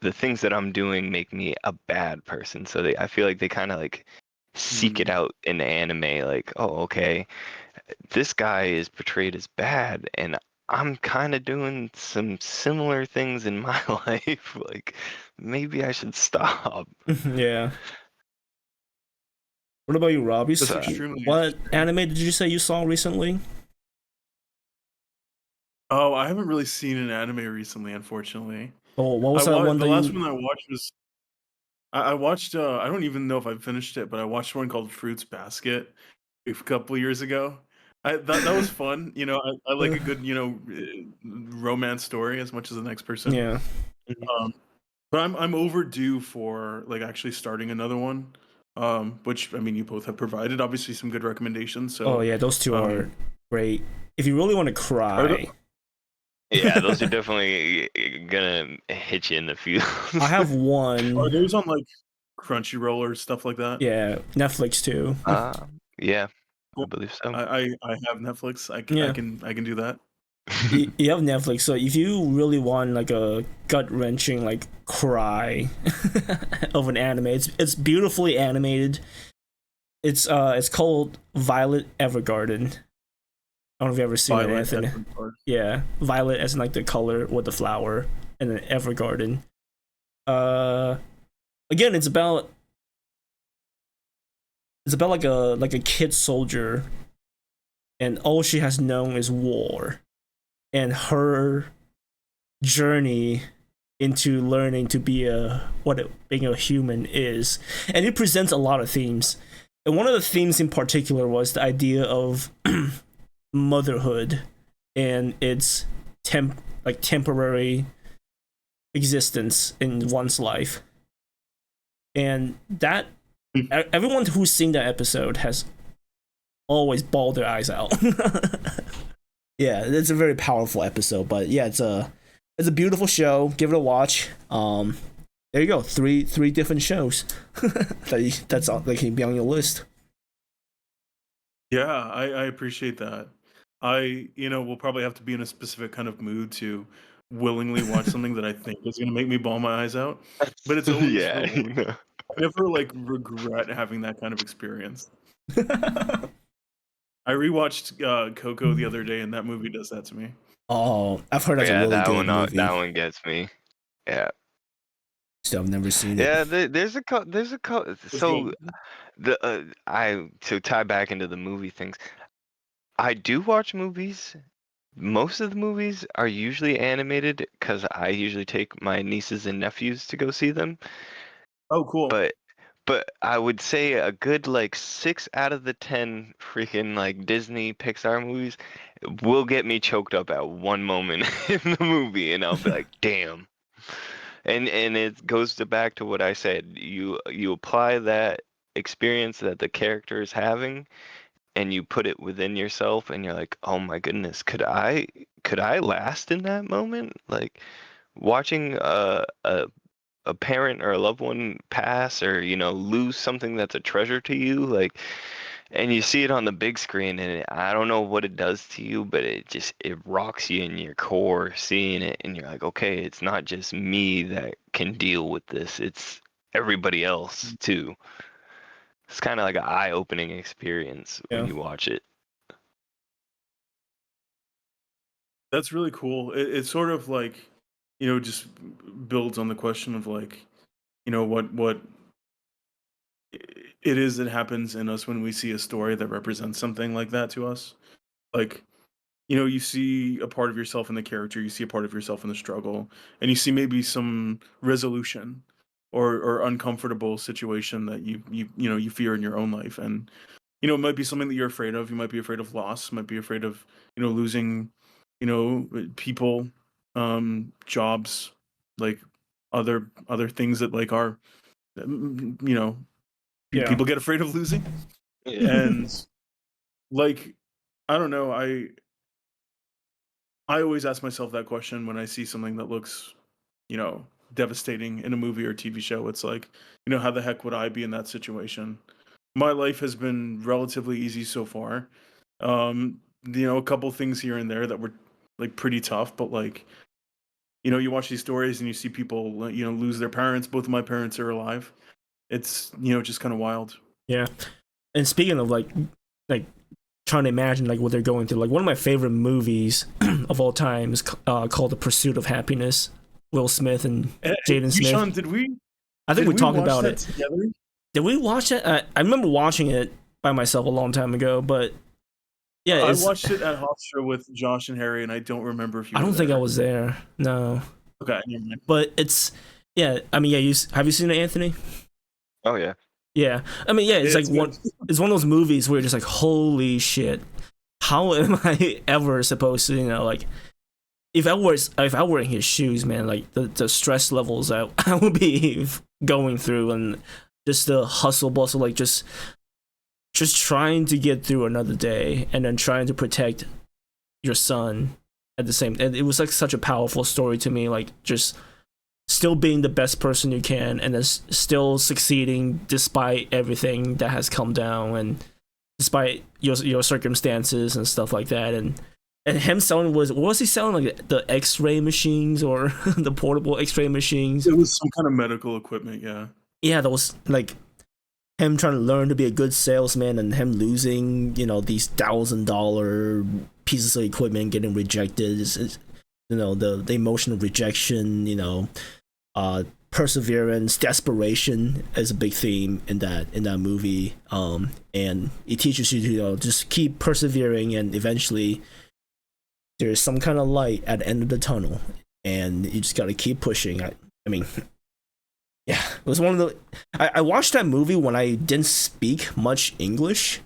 S2: the things that I'm doing make me a bad person? So I feel like they kind of like seek it out in anime. Like, oh, okay, this guy is portrayed as bad, and I'm kind of doing some similar things in my life. Like, maybe I should stop.
S1: Yeah. What about you, Rob? What anime did you say you saw recently?
S3: Oh, I haven't really seen an anime recently, unfortunately.
S1: Oh, what was that one?
S3: The last one I watched was I watched. I don't even know if I finished it, but I watched one called Fruits Basket a couple years ago. That was fun. I like a good romance story as much as the next person.
S1: Yeah.
S3: But I'm overdue for like actually starting another one. Which I mean, you both have provided obviously some good recommendations. So
S1: yeah, those two are great. If you really want to cry,
S2: Yeah, those are definitely gonna hit you in the feels.
S1: I have
S3: Are
S1: one.
S3: those on like Crunchyroll or stuff like that?
S1: Yeah, Netflix too.
S2: Yeah, I
S3: Cool.
S2: believe so.
S3: I have Netflix.
S1: Yeah.
S3: I can do that.
S1: You have Netflix, so if you really want like a gut wrenching like cry of an anime, it's beautifully animated. It's called Violet Evergarden. I don't know if you've ever seen it, Anthony.
S3: Evergarden.
S1: Yeah, violet as in like the color or the flower, and then Evergarden. Again, it's about like a kid soldier, and all she has known is war, and her journey into learning to be being a human is, and it presents a lot of themes. And one of the themes in particular was the idea of motherhood and its temporary existence in one's life. And that everyone who's seen that episode has always bawled their eyes out. Yeah, it's a very powerful episode, but yeah, it's a beautiful show. Give it a watch. There you go, three different shows that can be on your list.
S3: Yeah, I appreciate that. Will probably have to be in a specific kind of mood to willingly watch something that I think is going to make me bawl my eyes out. But it's always
S2: yeah,
S3: rewarding. I never like regret having that kind of experience. I rewatched Coco the other day, and that movie does that to me.
S1: Oh, I've heard that's a really
S2: that
S1: good
S2: one,
S1: movie.
S2: that one gets me. Yeah.
S1: Still, I've never seen it.
S2: Yeah, there's a so to tie back into the movie things. I do watch movies. Most of the movies are usually animated because I usually take my nieces and nephews to go see them.
S3: Oh, cool.
S2: But I would say a good like 6 out of the 10 freaking like Disney Pixar movies will get me choked up at one moment in the movie, and I'll be like, damn. And it goes back to what I said. You apply that experience that the character is having, and you put it within yourself, and you're like, oh my goodness, could I last in that moment? Like watching a parent or a loved one pass, or lose something that's a treasure to you, like, and you see it on the big screen, and I don't know what it does to you, but it rocks you in your core seeing it, and you're like, okay, it's not just me that can deal with this, it's everybody else too. It's kind of like an eye-opening experience when you watch it.
S3: That's really cool. It's sort of like, just builds on the question of like, what it is that happens in us when we see a story that represents something like that to us. Like, you see a part of yourself in the character, you see a part of yourself in the struggle, and you see maybe some resolution or uncomfortable situation that you fear in your own life. And it might be something that you're afraid of. You might be afraid of loss, might be afraid of losing people, jobs, like other things that like are people get afraid of losing. And like, I don't know, I always ask myself that question when I see something that looks devastating in a movie or TV show. It's like, how the heck would I be in that situation? My life has been relatively easy so far. A couple things here and there that were like pretty tough, but like, you watch these stories and you see people lose their parents. Both of my parents are alive. It's just kind of wild.
S1: Yeah. And speaking of like trying to imagine like what they're going through, like one of my favorite movies of all time is called The Pursuit of Happiness. Will Smith and Jaden Smith.
S3: Sean, I
S1: think we talked about it
S3: together.
S1: Did we watch it? I remember watching it by myself a long time ago, but yeah,
S3: I watched it at Hofstra with Josh and Harry, and I don't remember if you.
S1: I don't think I was there. No.
S3: Okay.
S1: But it's I mean, yeah. Have you seen it, Anthony?
S2: Oh yeah.
S1: Yeah. I mean, yeah. It's like it's one of those movies where you're just like, holy shit, how am I ever supposed to, like, if I were in his shoes, man, like the stress levels I would be going through, and just the hustle bustle, like just just trying to get through another day and then trying to protect your son at the same. And it was like such a powerful story to me. Like just still being the best person you can and then still succeeding despite everything that has come down and despite your circumstances and stuff like that. And him selling what was he selling, like the X-ray machines or the portable X-ray machines?
S3: It was some kind of medical equipment, yeah.
S1: Yeah, that was like him trying to learn to be a good salesman and him losing, these $1,000 pieces of equipment getting rejected. The emotional rejection, perseverance, desperation is a big theme in that movie. And it teaches you to just keep persevering, and eventually there's some kind of light at the end of the tunnel, and you just got to keep pushing. I mean, yeah, it was one of the. I watched that movie when I didn't speak much English,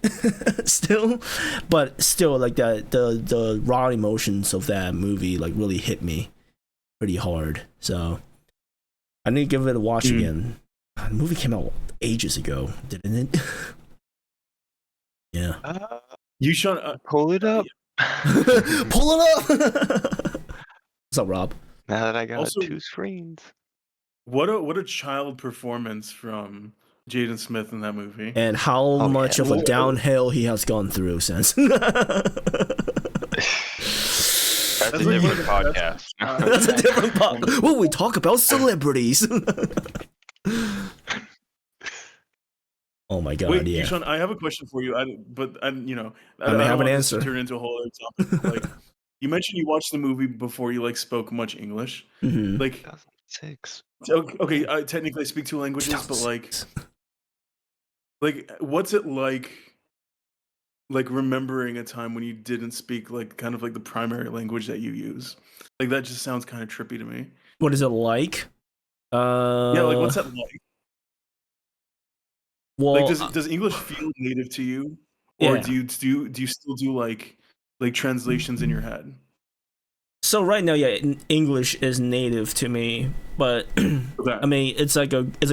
S1: but still, like the raw emotions of that movie like really hit me pretty hard. So I need to give it a watch again. The movie came out ages ago, didn't it? Yeah.
S3: You should
S2: Pull it up.
S1: Pull it up. What's up, Rob?
S2: Now that I got
S3: Also-
S2: 2 screens.
S3: what a child performance from Jaden Smith in that movie.
S1: And how much of a downhill he has gone through since.
S2: That's a
S3: like-
S2: different podcast.
S1: That's a different podcast. Well, we talk about celebrities. Oh my god!
S3: Wait,
S1: yeah.
S3: Keyshawn, I have a question for you. I may
S1: have
S3: don't
S1: an
S3: want this to
S1: answer.
S3: turn into a whole other topic. Like, you mentioned you watched the movie before you like spoke much English.
S1: Mhm.
S3: Like,
S2: 2006.
S3: okay, technically I speak 2 languages, but like, what's it like remembering a time when you didn't speak like kind of like the primary language that you use? Like that just sounds kind of trippy to me.
S1: What is it like?
S3: Yeah, like what's that like?
S1: Well,
S3: Like does English feel native to you, or
S1: yeah.
S3: do you still do like translations in your head?
S1: So right now, yeah, English is native to me, but
S3: Okay.
S1: I mean, it's a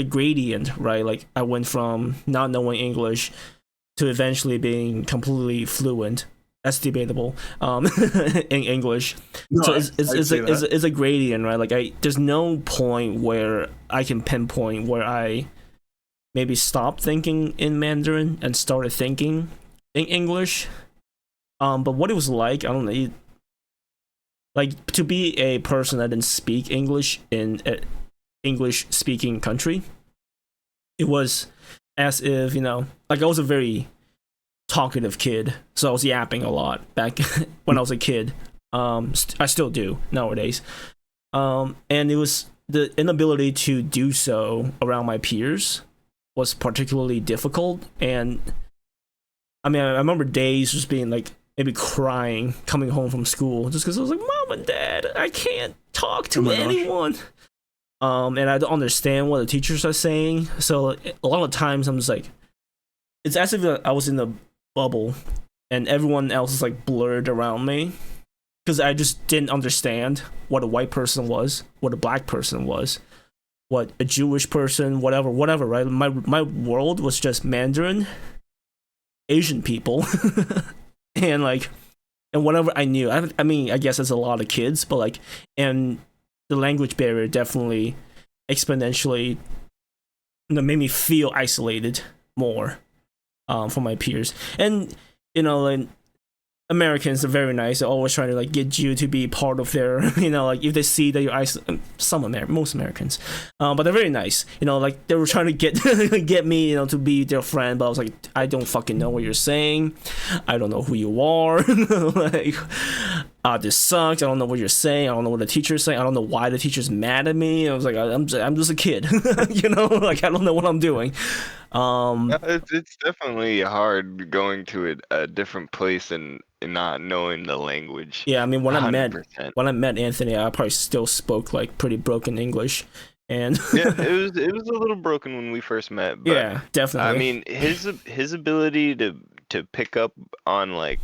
S1: gradient, right? Like I went from not knowing English to eventually being completely fluent. That's debatable. In English,
S3: No,
S1: so
S3: I'd say that.
S1: it's a gradient, right? Like there's no point where I can pinpoint where I maybe stopped thinking in Mandarin and started thinking in English. But what it was like, I don't know. Like to be a person that didn't speak English in an English-speaking country, it was as if like I was a very talkative kid, so I was yapping a lot back when I was a kid. I still do nowadays. And it was the inability to do so around my peers was particularly difficult. And I mean, I remember days just being like maybe crying coming home from school just because I was like, Mom and Dad, I can't talk to
S3: Oh my gosh.
S1: anyone. And I don't understand what the teachers are saying. So a lot of times I'm just like, it's as if I was in a bubble and everyone else is like blurred around me because I just didn't understand what a white person was, what a black person was, what a Jewish person, whatever, right? My world was just Mandarin, Asian people, and whatever I knew. I mean, I guess it's a lot of kids, but like, and the language barrier definitely exponentially made me feel isolated more from my peers. And like Americans are very nice. They're always trying to like get you to be part of their, like if they see that you're most Americans, but they're very nice. Like they were trying to get get me, to be their friend. But I was like, I don't fucking know what you're saying. I don't know who you are. Like, this sucks. I don't know what you're saying. I don't know what the teacher's saying. I don't know why the teacher's mad at me. I was like, I'm just a kid. Like I don't know what I'm doing.
S2: It's definitely hard going to a different place and not knowing the language.
S1: Yeah, I mean when I met
S2: 100%.
S1: Anthony, I probably still spoke like pretty broken English, and
S2: Yeah, it was a little broken when we first met. But,
S1: yeah, definitely.
S2: I mean, his ability to pick up on like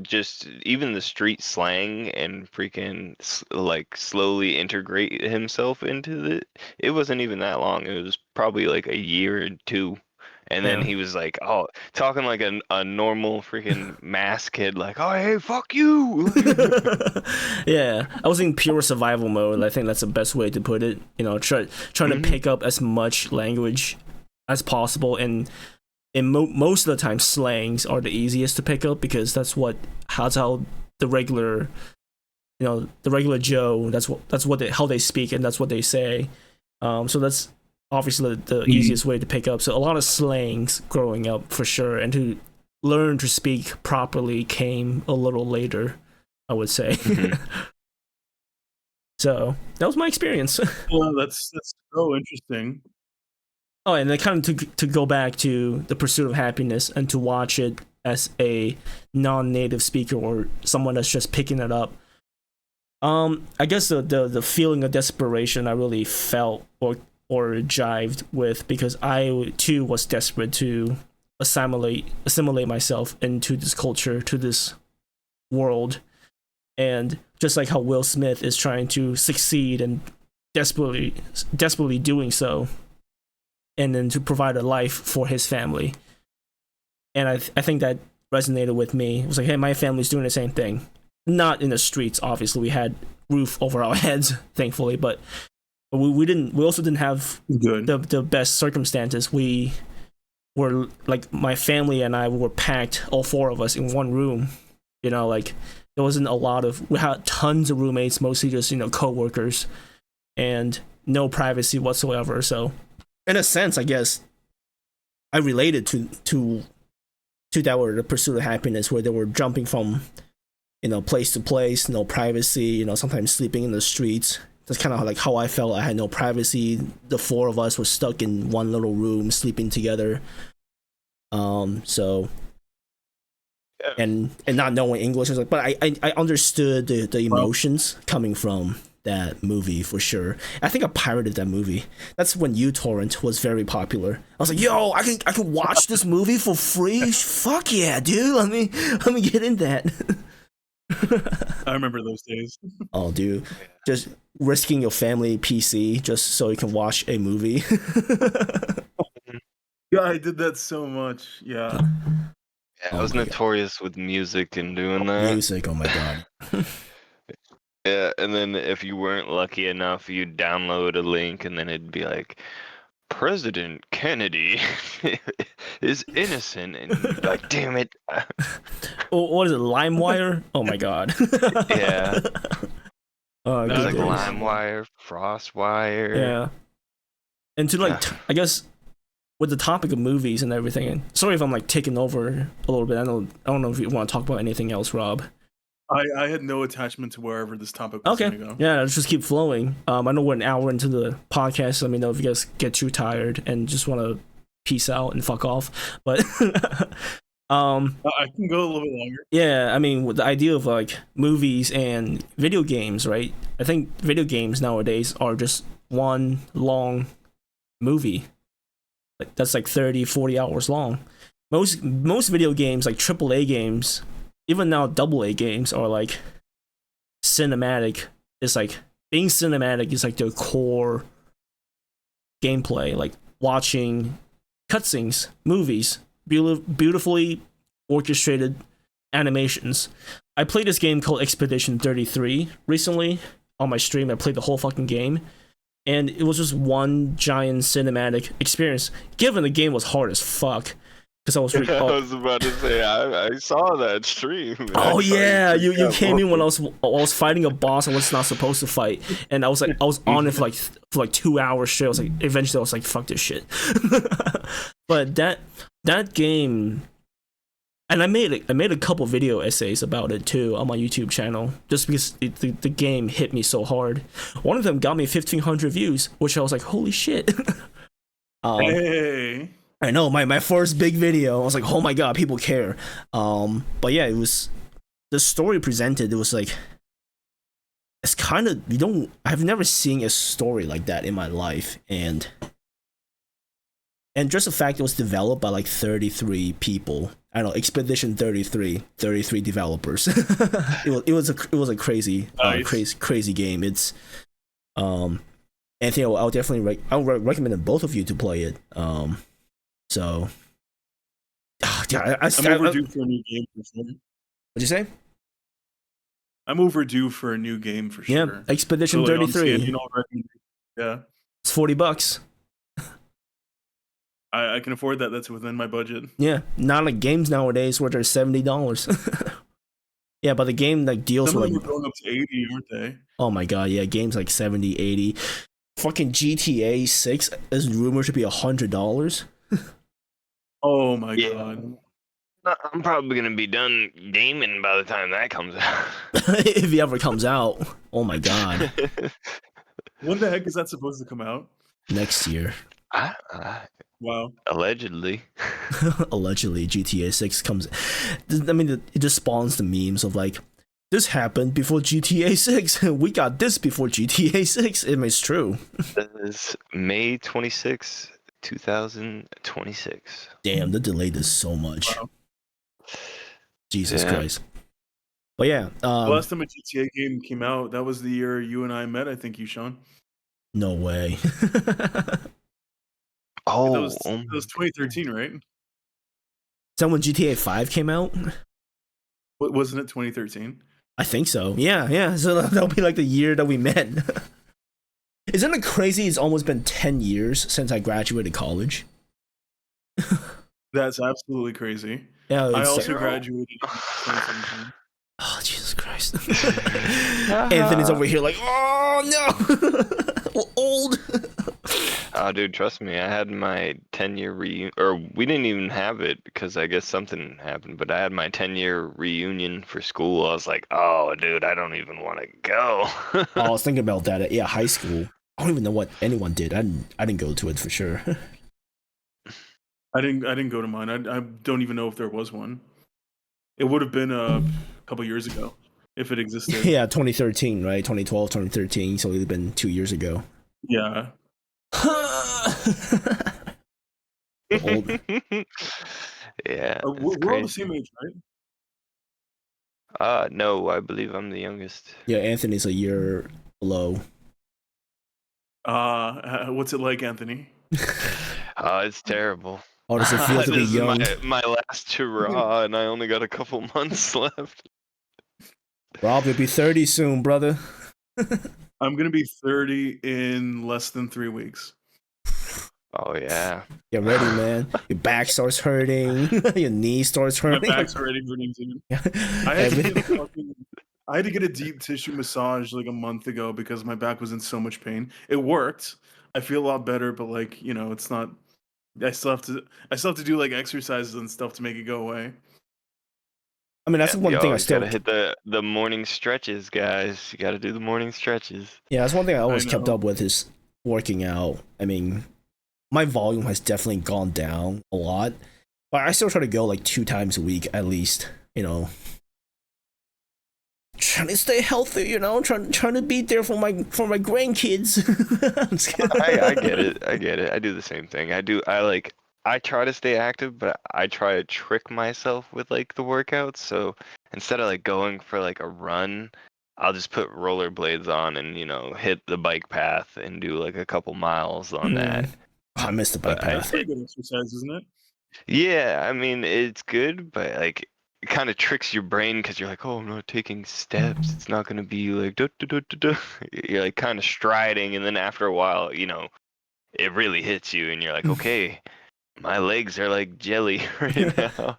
S2: just even the street slang and freaking like slowly integrate himself into it wasn't even that long. It was probably like a year or two And then
S1: Yeah.
S2: he was like, oh, talking like a normal freaking mass kid, like, oh, hey, fuck you.
S1: Yeah, I was in pure survival mode. I think that's the best way to put it. You know, trying to pick up as much language as possible, and most of the time, slangs are the easiest to pick up because that's how the regular, the regular Joe. That's what how they speak, and that's what they say. So that's obviously the easiest way to pick up. So a lot of slangs growing up for sure, and to learn to speak properly came a little later, I would say. So that was my experience.
S3: Well, that's so interesting.
S1: Oh, and then kind of to go back to The Pursuit of Happiness and to watch it as a non-native speaker or someone that's just picking it up. I guess the feeling of desperation I really felt or jived with, because I too was desperate to assimilate myself into this culture, to this world, and just like how Will Smith is trying to succeed and desperately doing so, and then to provide a life for his family. And I think that resonated with me. It was like, hey, my family's doing the same thing. Not in the streets, obviously. We had roof over our heads, thankfully, but we also didn't have the best circumstances. We were like, my family and I were packed, all four of us, in one room. Like there wasn't a lot of, we had tons of roommates, mostly just co-workers, and no privacy whatsoever. So in a sense, I guess I related to that, or The Pursuit of Happiness, where they were jumping from place to place, no privacy, sometimes sleeping in the streets. That's kind of like how I felt. I had no privacy. The four of us were stuck in one little room, sleeping together. So, and not knowing English, I was like, but I understood the emotions coming from that movie for sure. I think I pirated that movie. That's when uTorrent was very popular. I was like, yo, I can watch this movie for free. Fuck yeah, dude. Let me get in that.
S3: I remember those days.
S1: Oh, dude, just risking your family PC just so you can watch a movie.
S3: Yeah, I did that so much. Yeah.
S2: I was notorious with music and doing that.
S1: Music, oh my god.
S2: Yeah, and then if you weren't lucky enough, you'd download a link, and then it'd be like, President Kennedy is innocent, and you'd be like, damn it.
S1: What is it, LimeWire? Oh my god.
S2: Yeah.
S1: Oh,
S2: There's like
S1: days.
S2: LimeWire, FrostWire.
S1: Yeah. And to I guess with the topic of movies and everything, and sorry if I'm taking over a little bit. I don't know if you want to talk about anything else, Rob.
S3: I had no attachment to wherever this topic was going to go.
S1: Yeah, let's just keep flowing. I know we're an hour into the podcast. So let me know if you guys get too tired and just want to peace out and fuck off. But
S3: I can go a little bit longer.
S1: Yeah, I mean, with the idea of movies and video games, right? I think video games nowadays are just one long movie. That's 30, 40 hours long. Most video games, like AAA games, even now AA games, are cinematic. It's being cinematic is their core gameplay, watching cutscenes, movies, beautifully orchestrated animations. I played this game called Expedition 33 recently on my stream. I played the whole fucking game, and it was just one giant cinematic experience. Given the game was hard as fuck, because I was
S2: about to say I saw that stream.
S1: Oh yeah, you came in when I was fighting a boss I was not supposed to fight, and I was on it for 2 hours straight. I was eventually I was fuck this shit. But that game, and I made a couple video essays about it too on my YouTube channel, just because the game hit me so hard. One of them got me 1,500 views, which I was like, holy shit.
S3: Hey.
S1: I know, my first big video. I was like, oh my god, people care. But yeah, it was the story presented. It was it's kind of, I've never seen a story like that in my life, and just the fact it was developed by 33 people. I don't know, Expedition 33 developers. it was a crazy,
S3: nice.
S1: crazy game. It's Anthony, I'll definitely recommend both of you to play it. So, yeah,
S3: I'm overdue for a new game for sure.
S1: What'd you say?
S3: I'm overdue for a new game for
S1: Yeah,
S3: sure.
S1: Expedition
S3: So, like,
S1: 33.
S3: yeah,
S1: It's $40.
S3: I can afford that. That's within my budget.
S1: Yeah, not like games nowadays where they're $70. Yeah, but the game like deals
S3: Some of
S1: with
S3: them
S1: like,
S3: are going up to 80, aren't they?
S1: oh my god, yeah, games like 70, 80. Fucking GTA 6 is rumored to be $100.
S3: Oh my
S2: Yeah.
S3: god.
S2: I'm probably gonna be done gaming by the time that comes out.
S1: If he ever comes out. Oh my god.
S3: When the heck is that supposed to come out?
S1: Next year.
S3: Wow.
S2: Allegedly.
S1: Allegedly, GTA 6 comes. I mean, it just spawns the memes of like, this happened before GTA 6. We got this before GTA 6. I mean, it's true.
S2: This is May 26, 2026.
S1: Damn, they delayed this so much.
S3: Wow.
S1: Jesus
S2: Yeah.
S1: Christ. But yeah,
S3: The last time a GTA game came out, that was the year you and I met, I think, you, Sean.
S1: no way.
S2: Oh,
S3: That was 2013, right?
S1: Is that when GTA 5 came out?
S3: Wasn't it 2013?
S1: I think so. Yeah. So that'll be like the year that we met. Isn't it crazy? It's almost been 10 years since I graduated college.
S3: That's absolutely crazy.
S1: Yeah,
S3: I
S1: it's
S3: also
S1: like,
S3: graduated in 2017.
S1: oh, Jesus Christ. Anthony's over here like, oh no, we're old.
S2: Oh, dude, trust me. I had my 10-year reunion, or we didn't even have it because I guess something happened. But I had my 10-year reunion for school. I was like, oh, dude, I don't even want to go.
S1: Oh, I was thinking about that. Yeah, high school. I don't even know what anyone did. I didn't go to it for sure.
S3: I didn't go to mine. I don't even know if there was one. It would have been a couple years ago if it existed.
S1: Yeah, 2013, right? 2012, 2013. So it would have been 2 years ago.
S3: Yeah.
S1: Old.
S2: Yeah,
S3: We're
S2: it's
S3: all the
S2: crazy.
S3: same age, right?
S2: No, I believe I'm the youngest.
S1: Yeah, Anthony's a year below.
S3: What's it like, Anthony?
S2: It's terrible.
S1: How does it feel to be
S2: This is
S1: young?
S2: my last hurrah, and I only got a couple months left.
S1: Rob, you'll be 30 soon, brother.
S3: I'm gonna be 30 in less than 3 weeks.
S2: Oh yeah.
S1: Get ready, man. Your back starts hurting. Your knee starts
S3: My
S1: hurting.
S3: back's already hurting too. I had to get a deep tissue massage like a month ago because my back was in so much pain. It worked. I feel a lot better, but like, you know, it's not. I still have to do like exercises and stuff to make it go away.
S1: I mean, that's the one thing I still.
S2: Gotta hit the morning stretches, guys. You gotta do the morning stretches.
S1: Yeah, that's one thing I always kept
S3: know.
S1: up with is working out. I mean, my volume has definitely gone down a lot, but I still try to go like 2 times a week at least. You know, trying to stay healthy. You know, trying to be there for my grandkids. I'm just kidding.
S2: I get it. I get it. I do the same thing. I try to stay active, but I try to trick myself with like the workouts. So instead of like going for like a run, I'll just put rollerblades on and, you know, hit the bike path and do like a couple miles on that.
S1: I missed the bike
S2: But
S3: That's
S1: path.
S3: pretty good exercise, isn't it?
S2: Yeah, I mean, it's good, but like it kind of tricks your brain because you're like, oh, I'm not taking steps. It's not gonna be like duh, duh, duh, duh, duh. You're like kind of striding, and then after a while, you know, it really hits you, and you're like, okay, my legs are like jelly right now.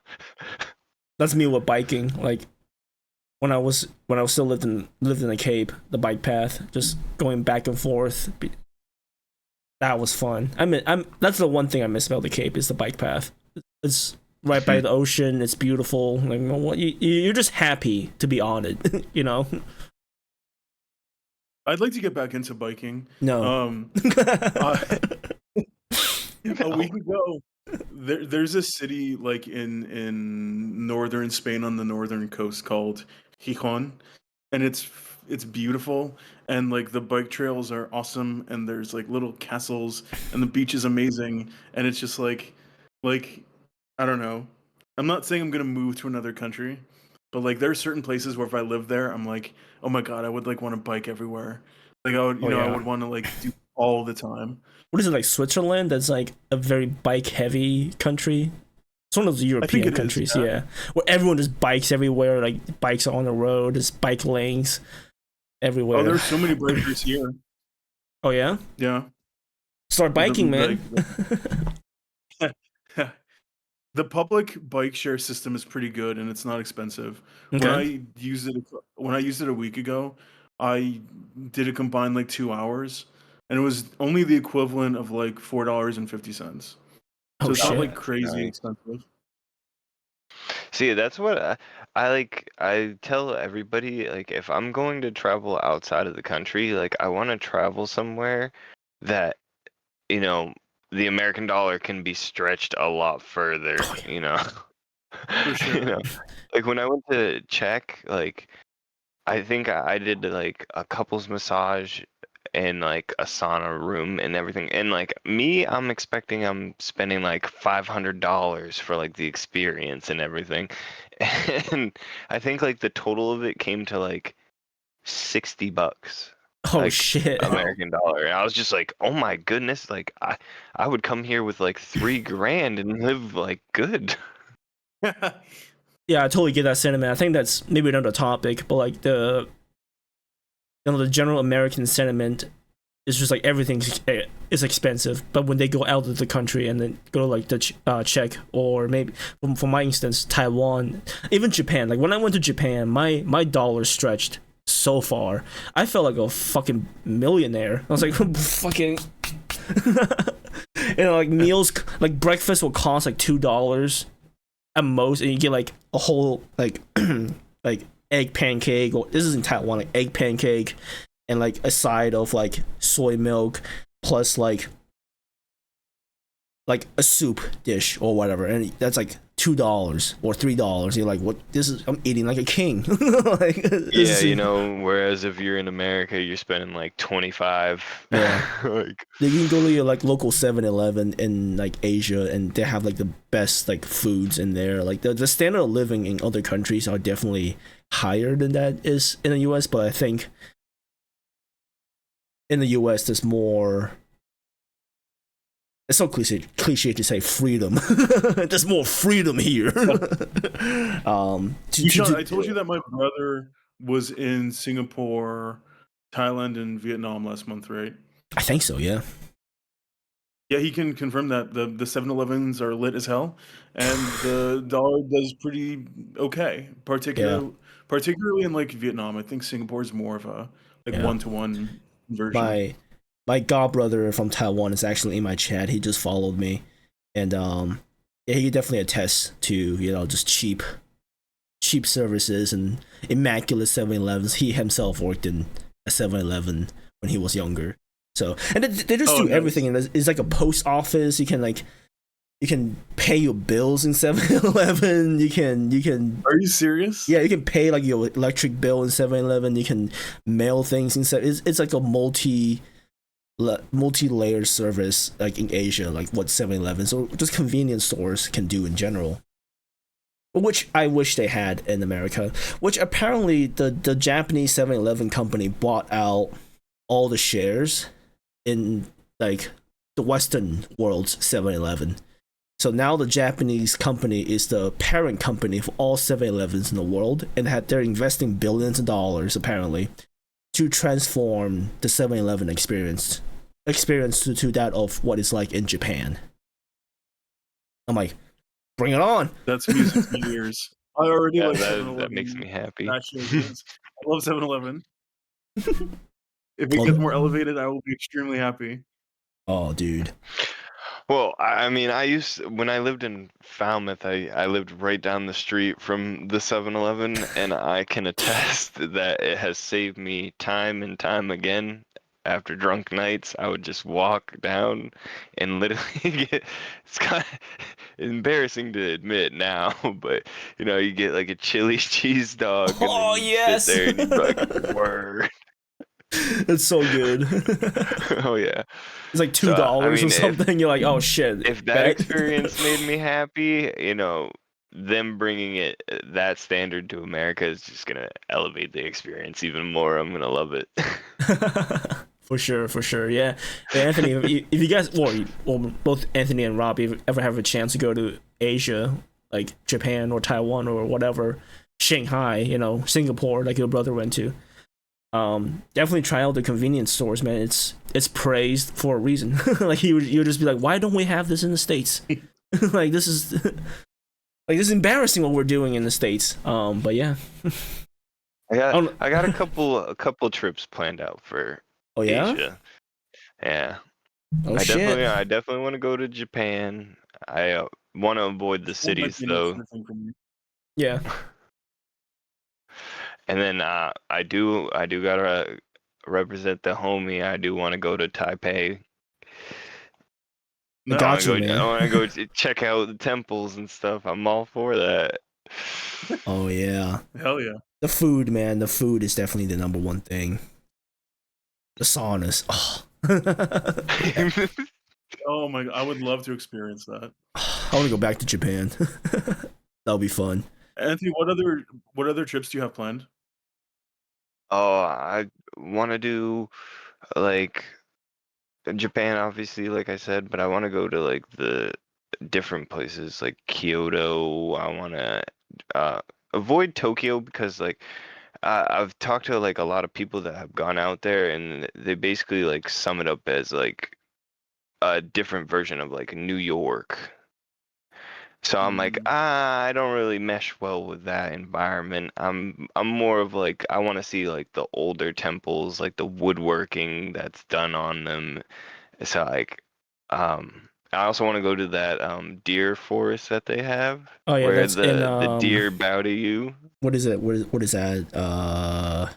S1: That's me with biking. Like when I was still lived in the Cape, the bike path, just going back and forth. That was fun. That's the one thing I miss about the Cape is the bike path. It's right by the ocean. It's beautiful. Like, you know what, you're just happy to be on it. You know.
S3: I'd like to get back into biking.
S1: No.
S3: A week ago, there's a city like in northern Spain on the northern coast called Gijón, and it's beautiful, and like the bike trails are awesome, and there's like little castles, and the beach is amazing, and it's just like I don't know. I'm not saying I'm gonna move to another country, but like there are certain places where if I live there, I'm like, oh my god, I would like want to bike everywhere. Like I would, I would want to like do all the time.
S1: What is it, like Switzerland? That's like a very bike heavy country. It's one of those
S3: I think
S1: European
S3: it is.
S1: countries,
S3: Yeah.
S1: yeah, where everyone just bikes everywhere. Like bikes are on the road, there's bike lanes everywhere.
S3: Oh, there's so many bikers here.
S1: Oh yeah,
S3: Yeah.
S1: start biking, man.
S3: The public bike share system is pretty good and it's not expensive. When
S1: Okay.
S3: I used it a week ago, I did a combined like 2 hours, and it was only the equivalent of like $4.50.
S1: Oh
S3: So it's not
S1: shit.
S3: like crazy
S2: Nice.
S3: expensive.
S2: See, that's what I like. I tell everybody, like, if I'm going to travel outside of the country, like, I want to travel somewhere that, you know, the American dollar can be stretched a lot further,
S1: Oh, yeah.
S2: you know.
S3: For
S2: You
S3: sure.
S2: know, like when I went to Czech, like, I think I did like a couples massage in like a sauna room and everything. And like me, I'm expecting I'm spending like $500 for like the experience and everything. And I think like the total of it came to like $60,
S1: Oh
S2: like
S1: shit.
S3: Wow.
S2: American dollar. And I was just like, oh my goodness, like I would come here with like 3 grand and live like good.
S1: Yeah, I totally get that sentiment. I think that's maybe another topic, but like the the general American sentiment is just like everything is expensive. But when they go out of the country and then go to like the Czech, or maybe for my instance Taiwan, even Japan. Like when I went to Japan, my dollar stretched so far. I felt like a fucking millionaire. I was like fucking. Like meals, like breakfast will cost like $2 at most, and you get like a whole like like egg pancake, or this is in Taiwan, like egg pancake and like a side of like soy milk plus like a soup dish or whatever, and that's like $2 or $3. You're like, what? This is, I'm eating like a king. Like,
S2: Yeah, you know, whereas if you're in America, you're spending like 25.
S1: Yeah.
S2: Like,
S1: you can go to your like local 7-Eleven in like Asia, and they have like the best like foods in there. Like the standard of living in other countries are definitely higher than that is in the US, but I think in the US there's more, it's so cliche to say freedom. There's more freedom here.
S3: I told you that my brother was in Singapore, Thailand, and Vietnam last month, right?
S1: I think so, yeah.
S3: Yeah, he can confirm that the 7-Elevens are lit as hell, and the dollar does pretty okay. Particularly in like Vietnam. I think Singapore is more of a like
S1: Yeah.
S3: one-to-one version.
S1: My godbrother from Taiwan is actually in my chat. He just followed me, and yeah, he definitely attests to just cheap services and immaculate 7-Elevens. He himself worked in a 7-Eleven when he was younger. So, and they just do
S3: nice.
S1: everything. And it's like a post office. You can pay your bills in 7-Eleven. You can.
S3: Are you serious?
S1: Yeah, you can pay like your electric bill in 7-Eleven. You can mail things in 7. It's like a multi-layered service like in Asia, like what 7-Eleven, so just convenience stores can do in general, which I wish they had in America, which apparently the Japanese 7-Eleven company bought out all the shares in like the Western world's 7-Eleven. So now the Japanese company is the parent company for all 7-Elevens in the world, and they're investing billions of dollars apparently to transform the 7-Eleven experience to that of what it's like in Japan. I'm like, bring it on.
S3: That's music to your ears. I already
S2: yeah,
S3: like
S2: that
S3: 7-Eleven.
S2: makes me happy.
S3: Actually, I love 7-Eleven. If it gets more elevated, I will be extremely happy.
S1: Oh, dude.
S2: Well, I mean, when I lived in Falmouth, I lived right down the street from the 7-Eleven, and I can attest that it has saved me time and time again. After drunk nights, I would just walk down and literally it's kind of embarrassing to admit now, but you get like a chili cheese dog, and
S1: Oh,
S2: then you
S1: yes.
S2: sit there and you're like, word.
S1: It's so good.
S2: Oh yeah.
S1: It's like $2
S2: So, I mean,
S1: or something. You're like, oh shit.
S2: If that experience made me happy, them bringing that standard to America is just gonna elevate the experience even more. I'm gonna love it.
S1: For sure, for sure. Yeah. But Anthony, if you guys, or both Anthony and Rob, if you ever have a chance to go to Asia, like Japan or Taiwan or whatever, Shanghai, Singapore, like your brother went to, definitely try out the convenience stores, man. It's praised for a reason. Like you'll just be like, why don't we have this in the States? Like this is like this is embarrassing what we're doing in the States. But yeah.
S2: I got a couple trips planned out for
S1: Oh yeah.
S2: Asia. Yeah.
S1: Oh
S2: I
S1: shit.
S2: definitely want to go to Japan. I want to avoid the
S3: That might
S2: cities
S3: be an
S2: though.
S3: extra thing for me.
S1: Yeah.
S2: And then I do gotta represent the homie. I do want to go to Taipei.
S1: I got you, man.
S2: I want to go check out the temples and stuff. I'm all for that.
S1: Oh yeah.
S3: Hell yeah.
S1: The food, man. The food is definitely the number one thing. The saunas. Oh.
S3: Oh my god, I would love to experience that.
S1: I want to go back to Japan. That'll be fun.
S3: Anthony, what other trips do you have planned?
S2: Oh, I want to do like Japan, obviously, like I said, but I want to go to like the different places like Kyoto. I want to avoid Tokyo because like I've talked to like a lot of people that have gone out there and they basically like sum it up as like a different version of like New York. So I'm like, I don't really mesh well with that environment. I'm more of like I want to see like the older temples, like the woodworking that's done on them. So like, I also want to go to that deer forest that they have,
S1: Oh yeah,
S2: where
S1: that's in
S2: the deer bow to you.
S1: what is it? What is that?
S2: I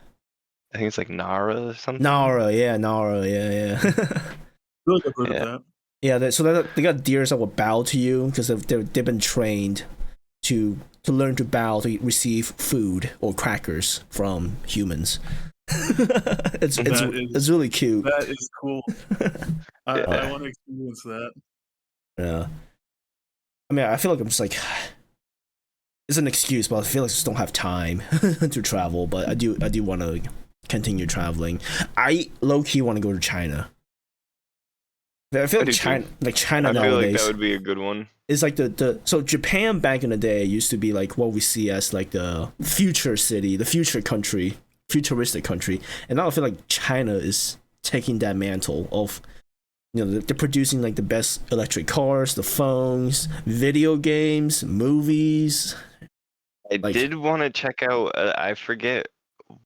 S2: think it's like Nara or something.
S1: Nara, yeah, Nara, yeah.
S3: I feel like I've heard
S2: Yeah.
S3: of that.
S1: Yeah, so they got deers that will bow to you because they've been trained to learn to bow to receive food or crackers from humans. It's really cute.
S3: That is cool. I
S2: Yeah.
S3: want to experience that.
S1: Yeah. I mean, I feel like I'm just like it's an excuse, but I feel like I just don't have time to travel. But I do want to continue traveling. I low key want to go to China. I feel
S2: I do
S1: like
S2: too.
S1: China
S2: I feel like
S1: nowadays
S2: that would be a good one.
S1: is like the so Japan back in the day used to be like what we see as like the future city, the future country, futuristic country, and now I feel like China is taking that mantle of they're producing like the best electric cars, the phones, video games, movies.
S2: I
S1: Like
S2: did want to check out. I forget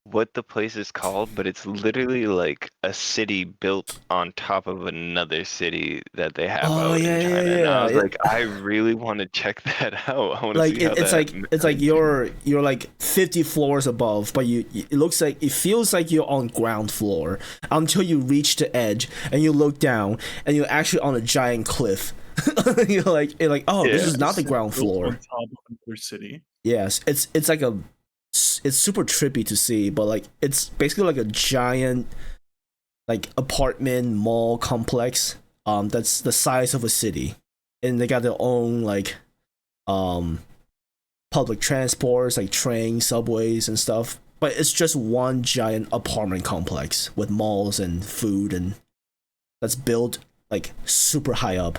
S2: what the place is called, but it's literally like a city built on top of another city that they have
S1: oh
S2: out
S1: yeah
S2: in
S1: yeah
S2: China. And I was
S1: yeah.
S2: like, I really want to check that out. I want to
S1: Like
S2: see how
S1: it's
S2: that.
S1: like you're like 50 floors above, but it feels like you're on ground floor until you reach the edge and you look down and you're actually on a giant cliff. you're like oh, this
S2: Yeah.
S1: is not the ground
S3: Built
S1: floor.
S3: on top of another city.
S1: Yes, it's like it's super trippy to see, but like it's basically like a giant like apartment mall complex that's the size of a city, and they got their own like public transports like trains, subways, and stuff. But it's just one giant apartment complex with malls and food, and that's built like super high up.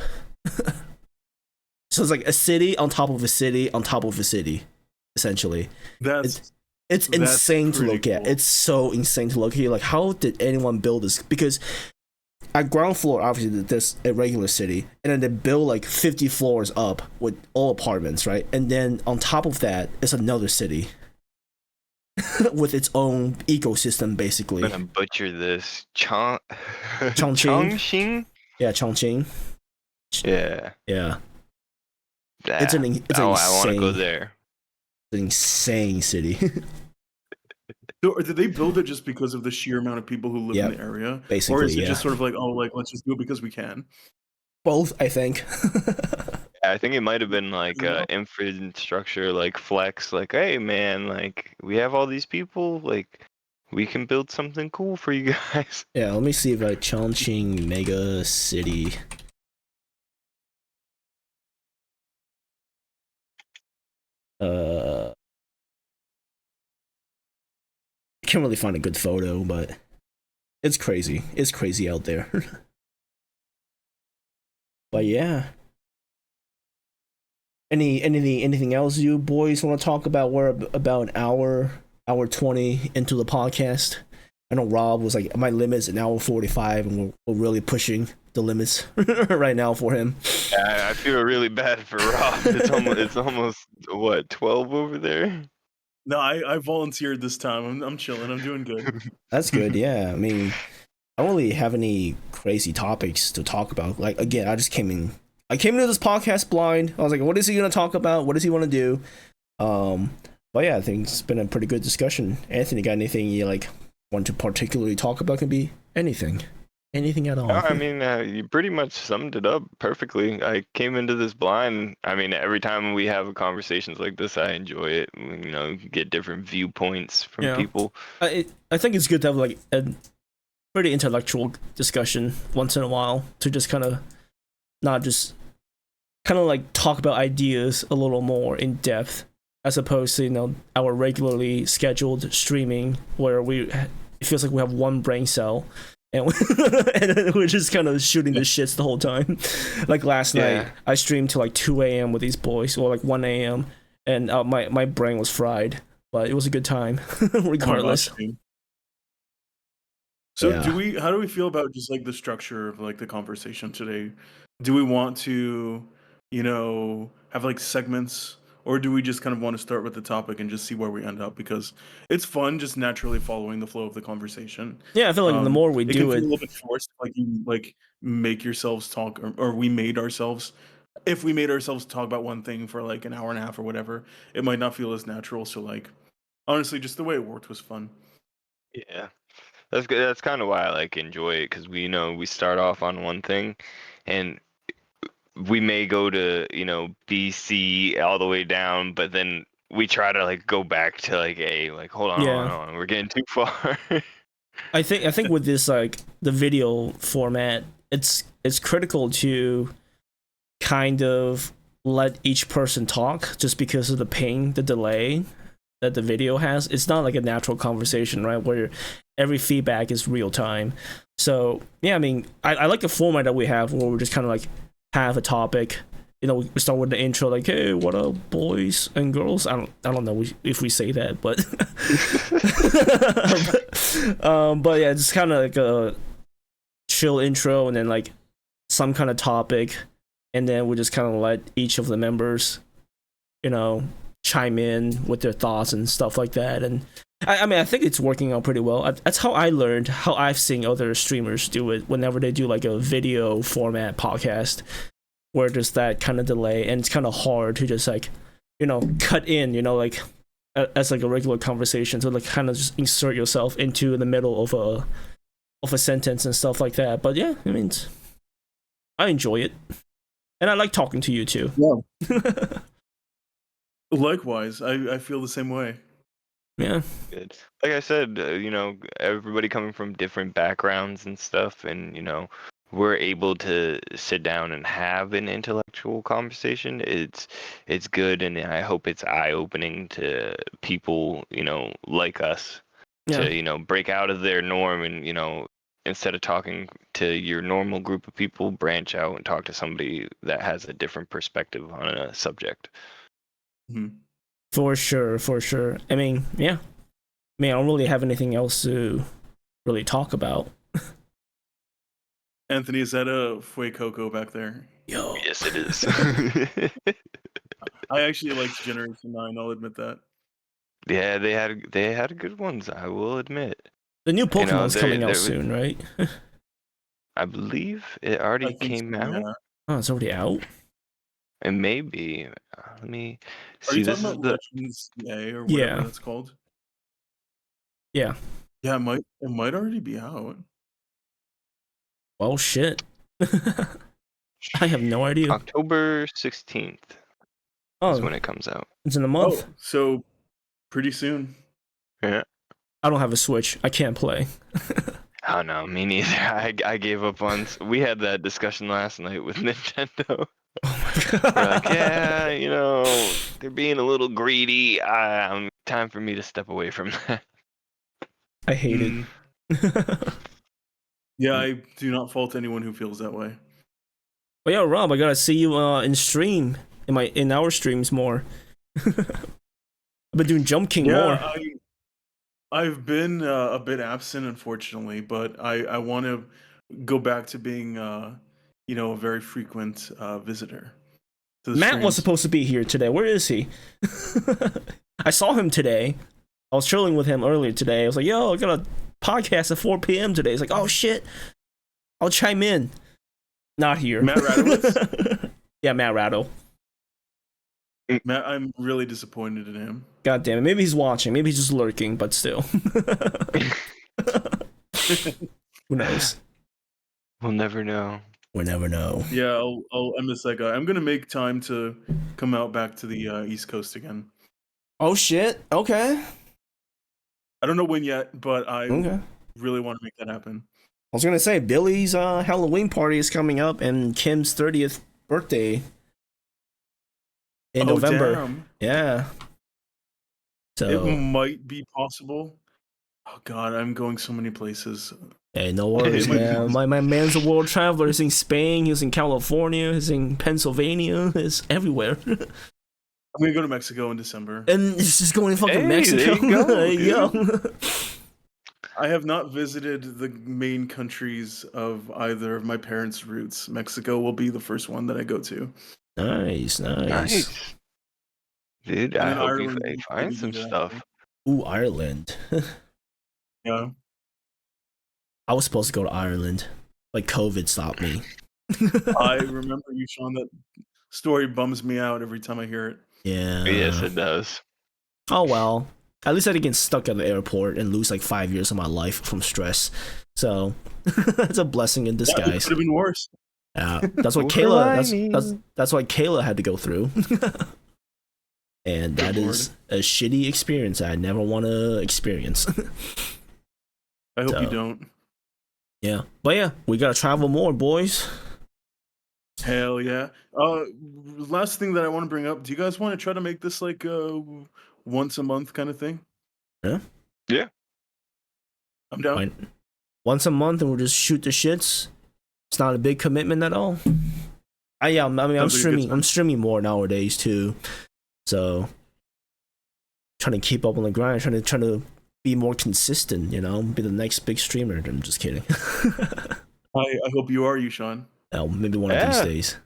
S1: So it's like a city on top of a city on top of a city, essentially.
S3: That's
S1: It's insane to
S3: pretty
S1: look at.
S3: cool.
S1: It's so insane to look at. Like, how did anyone build this? Because at ground floor, obviously, there's a regular city, and then they build like 50 floors up with all apartments, right? And then on top of that is another city with its own ecosystem, basically.
S2: I'm gonna butcher this.
S1: Chongqing?
S2: Chongqing?
S1: Yeah, Chongqing.
S2: Yeah.
S1: Yeah,
S2: It's
S1: I
S2: want to go
S1: insane,
S2: there.
S1: it's an insane city.
S3: So, or did they build it just because of the sheer amount of people who live
S1: Yep,
S3: in the area, or
S1: basically,
S3: is it
S1: yeah.
S3: just sort of like, oh, like let's just do it because we can?
S1: Both, I think.
S2: I think it might have been like
S3: Yeah.
S2: infrastructure, like flex, like, hey man, like we have all these people, like we can build something cool for you guys.
S1: Yeah, let me see if Chongqing mega city. I can't really find a good photo, but It's crazy. It's crazy out there. But yeah. Anything else you boys want to talk about? We're about an hour 20 into the podcast. I know Rob was like, my limit's an hour 45, and we're really pushing the limits right now for him.
S2: Yeah, I feel really bad for Rob. It's almost what, 12 over there?
S3: No, I volunteered this time. I'm chilling. I'm doing good.
S1: That's good. Yeah, I mean, I don't really have any crazy topics to talk about. Like again, I came into this podcast blind. I was like, what is he gonna talk about? What does he want to do? But yeah, I think it's been a pretty good discussion. Anthony, got anything you like want to particularly talk about? Can be anything at all.
S2: No, I mean, you pretty much summed it up perfectly. I came into this blind. I mean, every time we have conversations like this, I enjoy it. You know, get different viewpoints from
S1: Yeah.
S2: people.
S1: I think it's good to have like a pretty intellectual discussion once in a while to just kind of not just kind of like talk about ideas a little more in depth, as opposed to our regularly scheduled streaming where it feels like we have one brain cell and we're just kind of shooting the shits the whole time. Like last night I streamed till like 2 a.m. with these boys, or like 1 a.m. and my brain was fried, but it was a good time regardless.
S3: So
S1: Yeah.
S3: how do we feel about just like the structure of like the conversation today? Do we want to, have like segments, or do we just kind of want to start with the topic and just see where we end up? Because it's fun just naturally following the flow of the conversation.
S1: Yeah, I feel like the more we
S3: It can
S1: do
S3: feel a
S1: it,
S3: little bit forced, like you like make yourselves talk, or we made ourselves. If we made ourselves talk about one thing for like an hour and a half or whatever, it might not feel as natural. So like, honestly, just the way it worked was fun.
S2: Yeah, that's good. That's kind of why I like enjoy it, because we start off on one thing, and we may go to BC all the way down, but then we try to like go back to like A. Like, hold
S1: yeah.
S2: on, we're getting too far.
S1: I think with this like the video format, it's critical to kind of let each person talk just because of the delay that the video has. It's not like a natural conversation, right? Where every feedback is real time. So yeah, I mean, I like the format that we have where we're just kind of like have a topic. We start with the intro, like, "Hey, what up, boys and girls?" I don't know if we say that, but but yeah, it's kind of like a chill intro, and then like some kind of topic, and then we just kind of let each of the members, chime in with their thoughts and stuff like that. And I mean, I think it's working out pretty well. That's how I learned, how I've seen other streamers do it whenever they do like a video format podcast, where there's that kind of delay, and it's kind of hard to just like, cut in, like as like a regular conversation, to like kind of just insert yourself into the middle of a sentence and stuff like that. But yeah, I mean, I enjoy it, and I like talking to you too.
S3: Yeah. Likewise, I feel the same way.
S1: Yeah.
S2: Good. Like I said, everybody coming from different backgrounds and stuff, and we're able to sit down and have an intellectual conversation. It's good, and I hope it's eye-opening to people, like us,
S1: Yeah.
S2: to break out of their norm, and instead of talking to your normal group of people, branch out and talk to somebody that has a different perspective on a subject.
S3: Mhm.
S1: For sure. I mean, yeah. I don't really have anything else to really talk about.
S3: Anthony, is that a Fue Coco back there?
S1: Yo.
S2: Yes, it is.
S3: I actually liked Generation 9, I'll admit that.
S2: Yeah, they had good ones, I will admit.
S1: The new Pokemon's coming out
S2: there
S1: soon, right?
S2: I believe it
S3: I
S2: already
S3: think
S2: came
S3: so,
S2: out.
S3: yeah.
S1: Oh, it's already out?
S2: It may be. Let me
S3: Are you
S2: see. This
S3: talking
S2: is
S3: about
S2: the
S3: Legends CA or
S1: Yeah.
S3: whatever that's called?
S1: Yeah.
S3: Yeah, it might already be out.
S1: Well, shit. I have no idea.
S2: October 16th is when
S1: Oh,
S2: it comes out.
S1: it's in a month.
S3: Oh, so pretty soon.
S2: Yeah.
S1: I don't have a Switch. I can't play.
S2: Oh no, me neither. I gave up on. We had that discussion last night with Nintendo.
S1: Oh
S2: We're
S1: my
S2: like,
S1: god.
S2: yeah, they're being a little greedy. Time for me to step away from that.
S1: I hate it.
S3: Yeah, I do not fault anyone who feels that way.
S1: But yeah, Rob, I gotta see you in stream in our streams more. I've been doing Jump King more.
S3: I've been a bit absent, unfortunately, but I want to go back to being, a very frequent visitor to the
S1: Matt was
S3: streams.
S1: supposed to be here today. Where is he? I saw him today. I was chilling with him earlier today. I was like, yo, I got a podcast at 4 p.m. today. He's like, oh shit, I'll chime in. Not here.
S3: Matt Radowitz?
S1: Yeah, Matt Rattle.
S3: Matt, I'm really disappointed in him.
S1: God damn it. Maybe he's watching. Maybe he's just lurking, but still. Who knows?
S2: We'll never know.
S1: We'll never know.
S3: Yeah, I'll miss that guy. I'm gonna make time to come out back to the East Coast again.
S1: Oh shit. Okay.
S3: I don't know when yet, but I
S1: Okay.
S3: really want to make that happen.
S1: I was gonna say Billy's Halloween party is coming up, and Kim's 30th birthday in November.
S3: Damn.
S1: Yeah. So
S3: It might be possible. Oh god, I'm going so many places.
S1: hey, no worries, man. My man's a world traveler. He's in Spain. He's in California. He's in Pennsylvania. He's everywhere.
S3: I'm gonna go to Mexico in December.
S1: And he's just going to fucking
S2: Hey,
S1: Mexico.
S2: there you go,
S1: There you go.
S3: I have not visited the main countries of either of my parents' roots. Mexico will be the first one that I go to.
S1: Nice.
S2: Nice. Dude,
S3: And
S2: I
S3: then
S2: hope
S3: Ireland
S2: you
S3: will
S2: find
S3: be
S2: some
S3: there.
S2: stuff.
S1: Ooh, Ireland.
S3: Yeah.
S1: I was supposed to go to Ireland, like COVID stopped me.
S3: I remember you, Sean. That story bums me out every time I hear it.
S1: Yeah.
S2: Yes, it does.
S1: Oh well. At least I didn't get stuck at the airport and lose like 5 years of my life from stress. So it's a blessing in
S3: Yeah, it
S1: disguise.
S3: could have been worse.
S1: Yeah, that's what
S2: Silver
S1: Kayla. That's what Kayla had to go through. And that
S3: Good
S1: is a shitty experience I never want to experience.
S3: I hope
S1: So-
S3: you don't.
S1: Yeah, but yeah, we gotta travel more, boys.
S3: Hell yeah. Last thing that I want to bring up. Do you guys want to try to make this like a once a month kind of thing?
S1: Yeah.
S2: Yeah.
S3: I'm down.
S1: Fine. Once a month, and we'll just shoot the shits. It's not a big commitment at all. I'm
S3: Sounds like a good
S1: streaming.
S3: time.
S1: I'm streaming more nowadays too. So trying to keep up on the grind, trying to be more consistent, be the next big streamer. I'm just kidding.
S3: I hope you are, you Sean.
S1: Maybe one of these
S2: Yeah.
S1: days.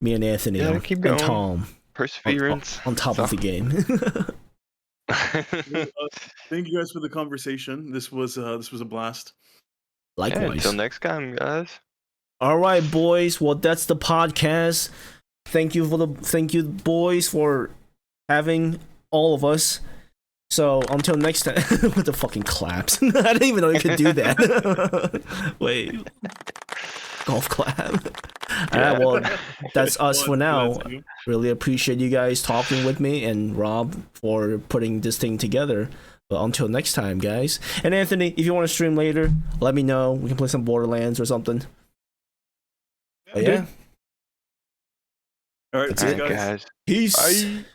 S1: Me and Anthony
S2: Yeah,
S1: and,
S2: keep
S1: and
S2: going.
S1: Tom
S2: Perseverance.
S1: on top of the game.
S3: Thank you guys for the conversation. This was a blast.
S2: Yeah,
S1: Likewise.
S2: until next time, guys.
S1: All right, boys. Well, that's the podcast. Thank you, boys, for having all of us. So until next time, with the fucking claps. I didn't even know you could do that. Wait, golf clap. All right, well, that's us for now. Really appreciate you guys talking with me and Rob for putting this thing together. But until next time, guys. And Anthony, if you want to stream later, let me know. We can play some Borderlands or something. But yeah,
S3: All right,
S1: That's
S3: see you
S1: it.
S2: Alright,
S3: guys.
S2: guys.
S1: peace.
S2: Bye.